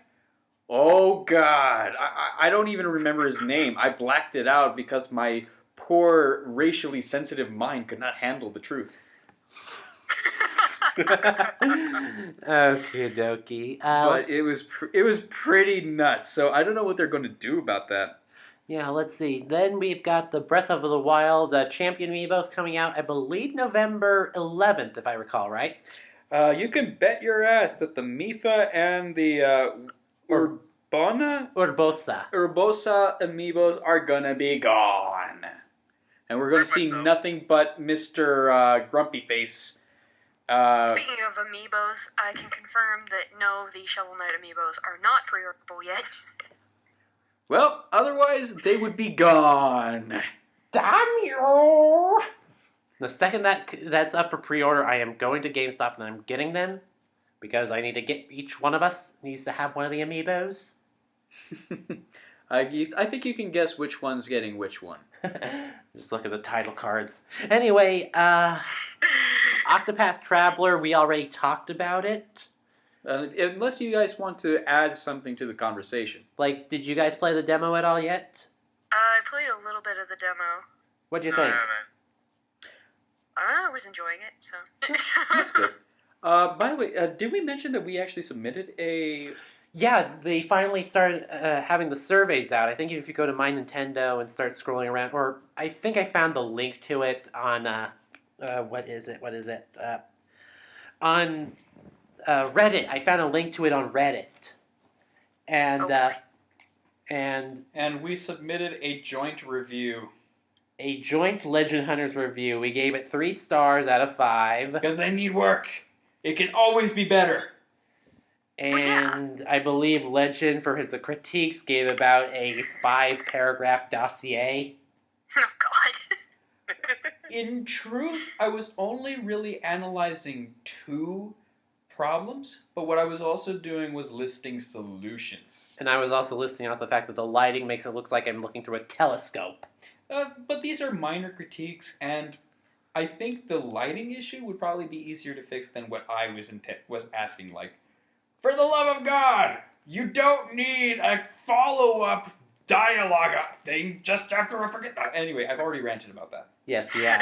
B: Oh, God. I don't even remember his name. I blacked it out because my poor, racially sensitive mind could not handle the truth.
A: Okie dokie.
B: But it was pretty nuts, so I don't know what they're going to do about that.
A: Yeah, let's see. Then we've got the Breath of the Wild Champion Amiibos coming out, I believe, November 11th, if I recall, right?
B: You can bet your ass that the Mifa and the Urbosa amiibos are gonna be gone. And we're gonna see nothing but Mr. Grumpy Face.
C: Speaking of amiibos, I can confirm that no, the Shovel Knight amiibos are not pre-orderable yet.
B: Well, otherwise they would be gone.
A: Damn you! The second that's up for pre-order, I am going to GameStop and I'm getting them because I need to get each one of us needs to have one of the amiibos.
B: I think you can guess which one's getting which one.
A: Just look at the title cards. Anyway, Octopath Traveler, we already talked about it.
B: Unless you guys want to add something to the conversation.
A: Like, did you guys play the demo at all yet?
C: I played a little bit of the demo.
A: What'd you
D: No,
A: think?
D: I haven't.
C: I was enjoying it, so.
B: That's good. By the way, did we mention that we actually submitted a...
A: Yeah, they finally started having the surveys out. I think if you go to My Nintendo and start scrolling around, or I think I found the link to it on what is it? On Reddit. I found a link to it on Reddit, and
C: Okay.
B: And we submitted a joint review.
A: A joint Legend Hunters review. We gave it 3 stars out of 5.
B: Because they need work. It can always be better.
A: And I believe Legend, for the critiques, gave about a 5-paragraph dossier.
C: Oh, God.
B: In truth, I was only really analyzing 2 problems, but what I was also doing was listing solutions.
A: And I was also listing out the fact that the lighting makes it look like I'm looking through a telescope.
B: But these are minor critiques, and I think the lighting issue would probably be easier to fix than what I was asking. Like, for the love of God, you don't need a follow-up dialogue thing just after I forget that. Anyway, I've already ranted about that.
A: Yes, yeah.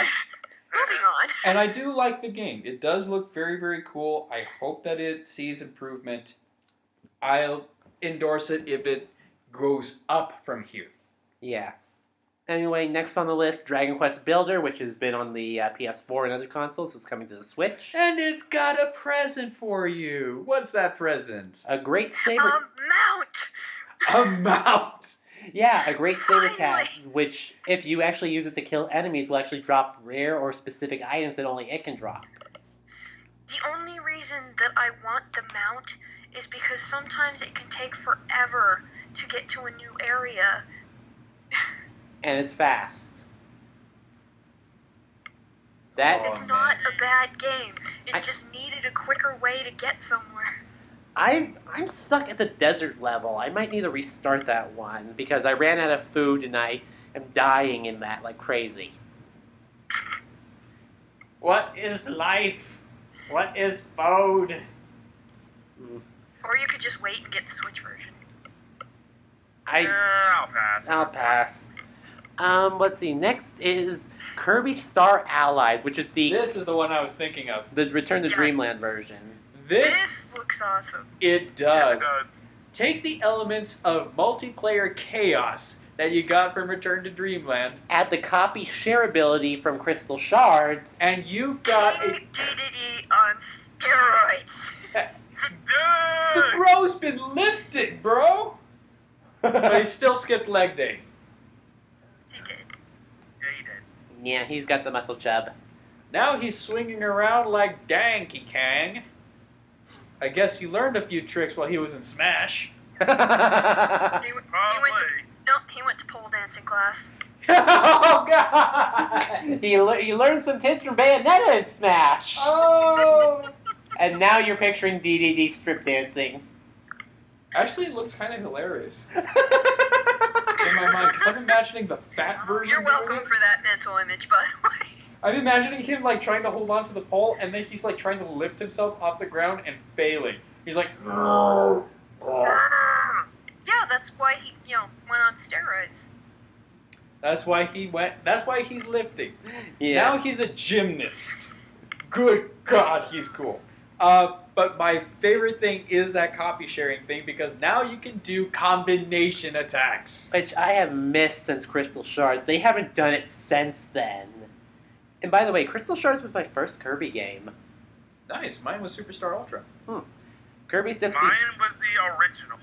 C: Moving on.
B: And I do like the game. It does look very, very cool. I hope that it sees improvement. I'll endorse it if it goes up from here.
A: Yeah. Anyway, next on the list, Dragon Quest Builder, which has been on the PS4 and other consoles, is coming to the Switch.
B: And it's got a present for you. What's that present?
A: A great
C: A
A: saber...
C: mount!
B: A mount!
A: Yeah, a great saber cat,
C: Finally.
A: which, if you actually use it to kill enemies, will actually drop rare or specific items that only it can drop.
C: The only reason that I want the mount is because sometimes it can take forever to get to a new area.
A: And it's fast. That...
C: It's
B: man.
C: not a bad game. It
A: I-
C: just needed a quicker way to get somewhere.
A: I'm stuck at the desert level. I might need to restart that one because I ran out of food and I am dying in that like crazy.
B: What is life? What is food?
C: Or you could just wait and get the Switch version.
D: I'll pass.
A: I'll pass. Let's see. Next is Kirby Star Allies, which is
B: This is the one I was thinking of.
A: the Return to
C: Yeah.
A: Dreamland version.
B: This,
C: looks awesome.
B: it
D: Yes,
B: does.
D: it does.
B: Take the elements of multiplayer chaos that you got from Return to Dreamland,
A: Add the copy share ability from Crystal Shards,
B: and you've got a...
C: King DDD on steroids.
B: The
D: Today!
B: bro's been lifted, bro! But he still skipped leg day.
C: He did.
D: Yeah, he did.
A: yeah, he's got the muscle chub.
B: Now he's swinging around like Danky Kang. I guess he learned a few tricks while he was in Smash.
C: He went to,
D: Probably.
C: no, he went to pole dancing class.
A: Oh God! He learned some tips from Bayonetta in Smash,
B: Oh!
A: and now you're picturing DDD strip dancing.
B: Actually, it looks kind of hilarious in my mind, because I'm imagining the fat version
C: You're
B: doing
C: welcome
B: it.
C: for that mental image, by the way.
B: I'm imagining him like trying to hold on to the pole, and then he's like trying to lift himself off the ground and failing. He's like,
C: Yeah, that's why he, went on steroids.
B: that's why he went. That's why he's lifting.
A: Yeah.
B: Now he's a gymnast. Good God, he's cool. But my favorite thing is that copy sharing thing because now you can do combination attacks.
A: Which I have missed since Crystal Shards. They haven't done it since then. And by the way, Crystal Shards was my first Kirby game.
B: Nice. Mine was Superstar Ultra.
A: Kirby 60.
D: Mine was the original.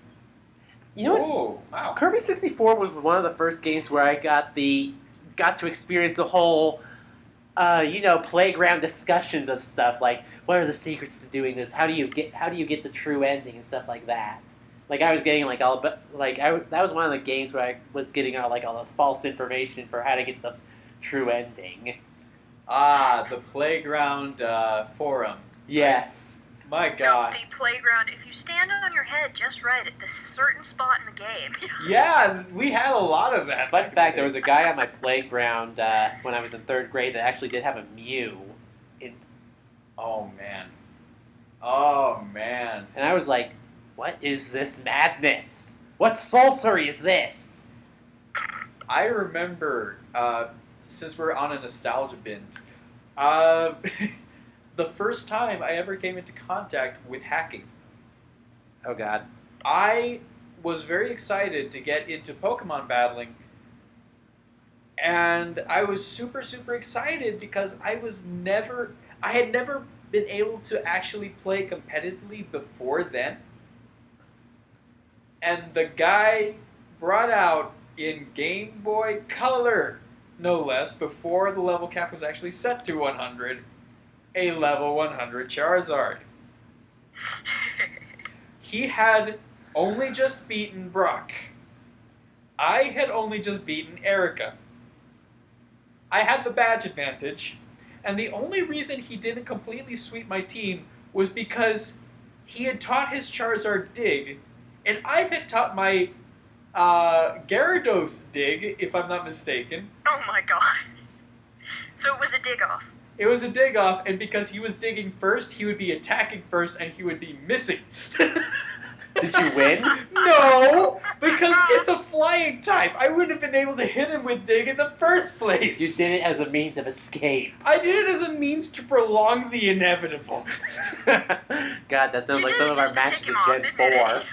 A: You know what?
B: Oh, wow.
A: Kirby 64 was one of the first games where I got to experience the whole, playground discussions of stuff like what are the secrets to doing this? How do you get the true ending and stuff like that. Like I was getting that was one of the games where I was getting all the false information for how to get the true ending.
B: Ah, the playground forum.
A: Yes.
B: My God.
C: No, the playground, if you stand on your head just right at this certain spot in the game.
B: Yeah, we had a lot of that.
A: Fun fact: there was a guy on my playground when I was in 3rd grade that actually did have a Mew.
B: Oh man. Oh, man.
A: And I was like, what is this madness? What sorcery is this?
B: I remember, since we're on a nostalgia binge, the first time I ever came into contact with hacking.
A: Oh, God.
B: I was very excited to get into Pokemon battling, and I was super, super excited because I had never been able to actually play competitively before then. And the guy brought out in Game Boy Color, no less, before the level cap was actually set to 100, a level 100 Charizard. He had only just beaten Brock. I had only just beaten Erica. I had the badge advantage, and the only reason he didn't completely sweep my team was because he had taught his Charizard Dig, and I had taught my Gyarados Dig, if I'm not mistaken.
C: Oh my god. So it was a dig off.
B: It was a dig off, and because he was digging first, he would be attacking first, and he would be missing.
A: Did you win?
B: No, because it's a flying type. I wouldn't have been able to hit him with dig in the first place.
A: You did it as a means of escape.
B: I did it as a means to prolong the inevitable.
A: God, that sounds
C: You
A: like
C: did
A: some
C: it
A: of our
C: just to
A: matches
C: tick him
A: in
C: off,
A: Gen
C: admit
A: 4.
C: it.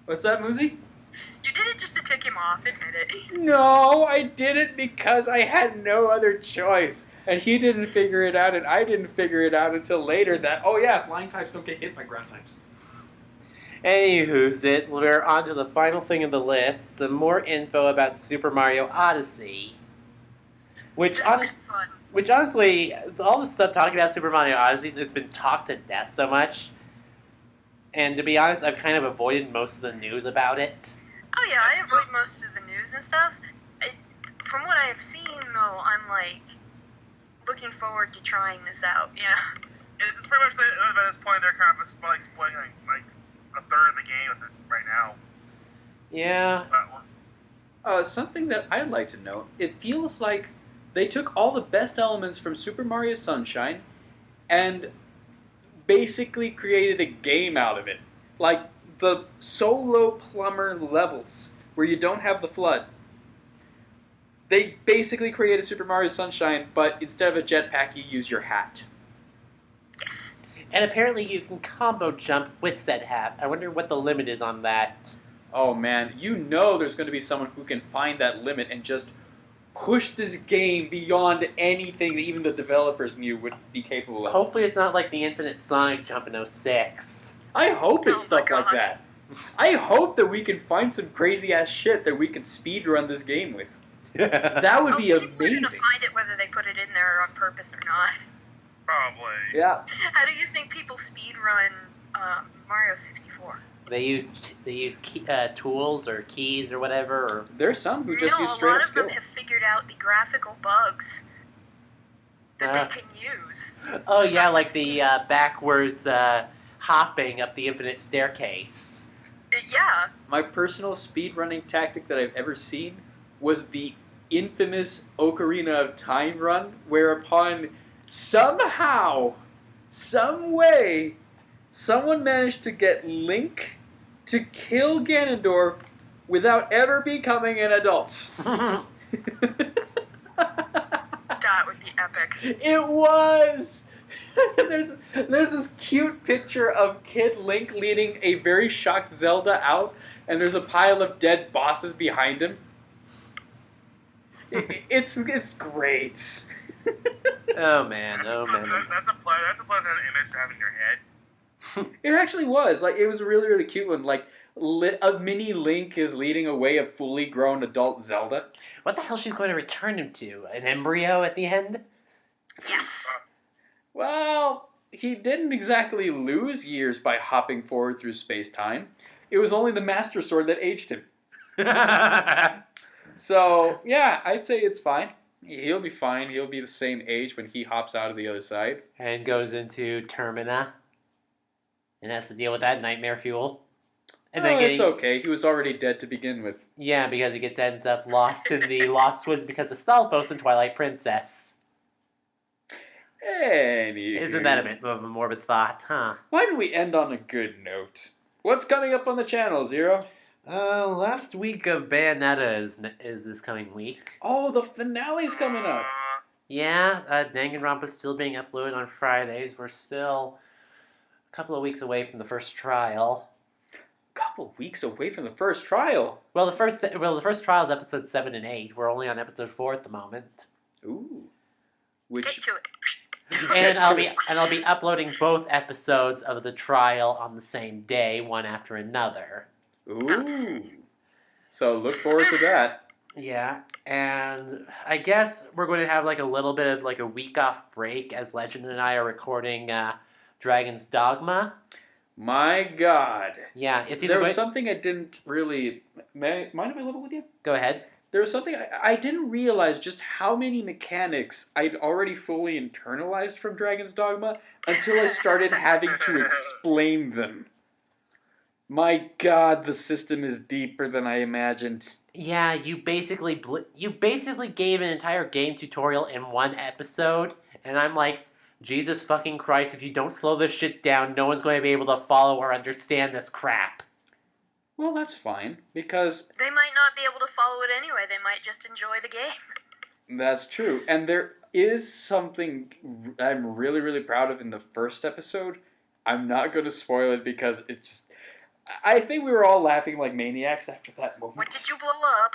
B: What's that, Muzi?
C: You did it just to tick him off, admit it.
B: No, I did it because I had no other choice. And he didn't figure it out, and I didn't figure it out until later that, oh yeah, flying types don't get hit by ground types.
A: Anywho's we're on to the final thing on the list. Some more info about Super Mario Odyssey. Which
C: This looks fun.
A: honestly, all the stuff talking about Super Mario Odyssey, it's been talked to death so much. And to be honest, I've kind of avoided most of the news about it.
C: Oh yeah, I avoid most of the news and stuff. From what I've seen, though, I'm like looking forward to trying this out. Yeah.
D: It's pretty much at this point they're kind of like spoiling like a third of the game right now.
A: Yeah.
B: Something that I'd like to note, it feels like they took all the best elements from Super Mario Sunshine and basically created a game out of it. Like the solo plumber levels, where you don't have the flood. They basically created Super Mario Sunshine, but instead of a jetpack, you use your hat.
C: Yes.
A: And apparently you can combo jump with said hat. I wonder what the limit is on that.
B: Oh man, you know there's going to be someone who can find that limit and just push this game beyond anything that even the developers knew would be capable of.
A: Hopefully it's not like the Infinite Sonic Jump in 06.
B: I hope it's
C: Oh my
B: stuff like
C: God.
B: that. I hope that we can find some crazy ass shit that we can speed run this game with. That would be
C: People are
B: amazing.
C: gonna find it whether they put it in there on purpose or not.
D: Probably.
B: Yeah.
C: How do you think people speed run Mario 64?
A: They use tools or keys or whatever. Or
B: There's some who just
C: No,
B: use
C: a
B: straight
C: lot
B: up
C: of
B: skill.
C: them have figured out the graphical bugs that they can use.
A: oh yeah, like the backwards hopping up the infinite staircase.
C: Yeah.
B: My personal speedrunning tactic that I've ever seen was the infamous Ocarina of Time run, whereupon somehow, some way, someone managed to get Link to kill Ganondorf without ever becoming an adult.
C: That would be epic.
B: It was! there's this cute picture of Kid Link leading a very shocked Zelda out, and there's a pile of dead bosses behind him. It's great.
A: Oh man.
D: That's a pleasant image to have in your head.
B: It actually was. Like, it was a really, really cute one. Like, a mini Link is leading a way of fully grown adult Zelda.
A: What the hell she's going to return him to? An embryo at the end?
C: Yes.
B: Well, he didn't exactly lose years by hopping forward through space-time. It was only the Master Sword that aged him. So, yeah, I'd say it's fine. He'll be fine. He'll be the same age when he hops out of the other side.
A: And goes into Termina. And has to deal with that nightmare fuel. And then
B: It's okay. He was already dead to begin with.
A: Yeah, because he ends up lost in the Lost Woods because of Stalfos and Twilight Princess.
B: Anywho.
A: Isn't that a bit of a morbid thought, huh?
B: Why don't we end on a good note? What's coming up on the channel, Zero?
A: Last week of Bayonetta is this coming week.
B: Oh, the finale's coming up.
A: Yeah, Danganronpa is still being uploaded on Fridays. We're still a couple of weeks away from the first trial.
B: Couple weeks away from the first trial.
A: Well, the first trial is episode 7 and 8. We're only on episode 4 at the moment.
B: Ooh.
C: Get
B: Which
C: to it.
A: And I'll be uploading both episodes of the trial on the same day, one after another.
B: Ooh. So look forward to that.
A: Yeah, and I guess we're going to have like a little bit of like a week off break as Legend and I are recording Dragon's Dogma.
B: My God.
A: Yeah, it's either
B: There was something I didn't really... Mind if I level with you?
A: Go ahead.
B: There was something I didn't realize just how many mechanics I'd already fully internalized from Dragon's Dogma until I started having to explain them. My God, the system is deeper than I imagined.
A: Yeah, you basically gave an entire game tutorial in one episode, and I'm like, Jesus fucking Christ, if you don't slow this shit down, no one's going to be able to follow or understand this crap.
B: Well, that's fine, because...
C: They might not be able to follow it anyway. They might just enjoy the game.
B: That's true. And there is something I'm really, really proud of in the first episode. I'm not going to spoil it because it just... I think we were all laughing like maniacs after that moment.
C: What did you blow up?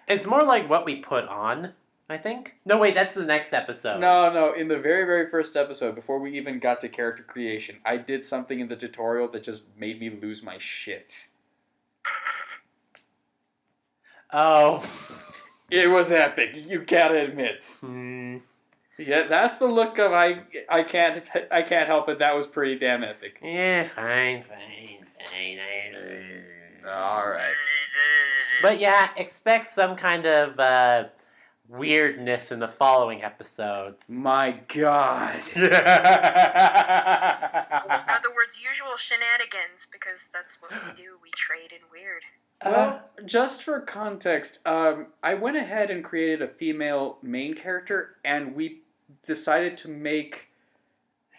A: It's more like what we put on, I think. No, wait, that's the next episode.
B: No, in the very, very first episode, before we even got to character creation, I did something in the tutorial that just made me lose my shit.
A: Oh.
B: It was epic, you gotta admit. Yeah, that's the look of I can't help it, that was pretty damn epic.
A: Yeah, fine.
B: Alright.
A: But yeah, expect some kind of weirdness in the following episodes.
B: My God.
C: In other words, usual shenanigans, because that's what we do. We trade in weird.
B: Well, just for context, I went ahead and created a female main character, and we decided to make...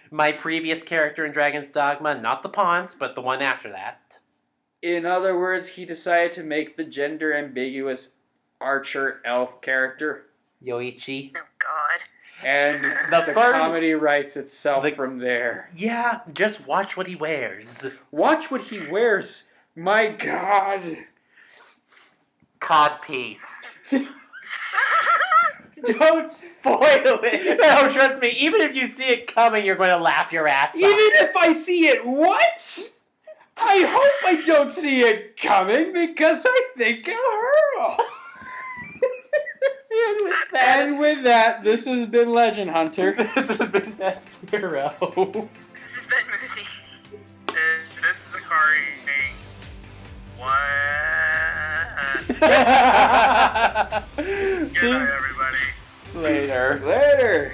A: My previous character in Dragon's Dogma, not the Ponce, but the one after that.
B: In other words, he decided to make the gender-ambiguous archer elf character.
A: Yoichi.
C: Oh, God.
B: And the comedy writes itself from there.
A: Yeah, just watch what he wears.
B: Watch what he wears. My God.
A: Codpiece.
B: Don't spoil it.
A: No, trust me, even if you see it coming, you're going to laugh your ass off.
B: Even if I see it, what? I hope I don't see it coming because I think it'll hurt. And with that, this has been Legend Hunter.
A: This has been Net Hero.
C: This has been Moosey.
D: This is Akari. Hey, what? Good
A: See
D: night, everybody.
A: you later.
B: Later.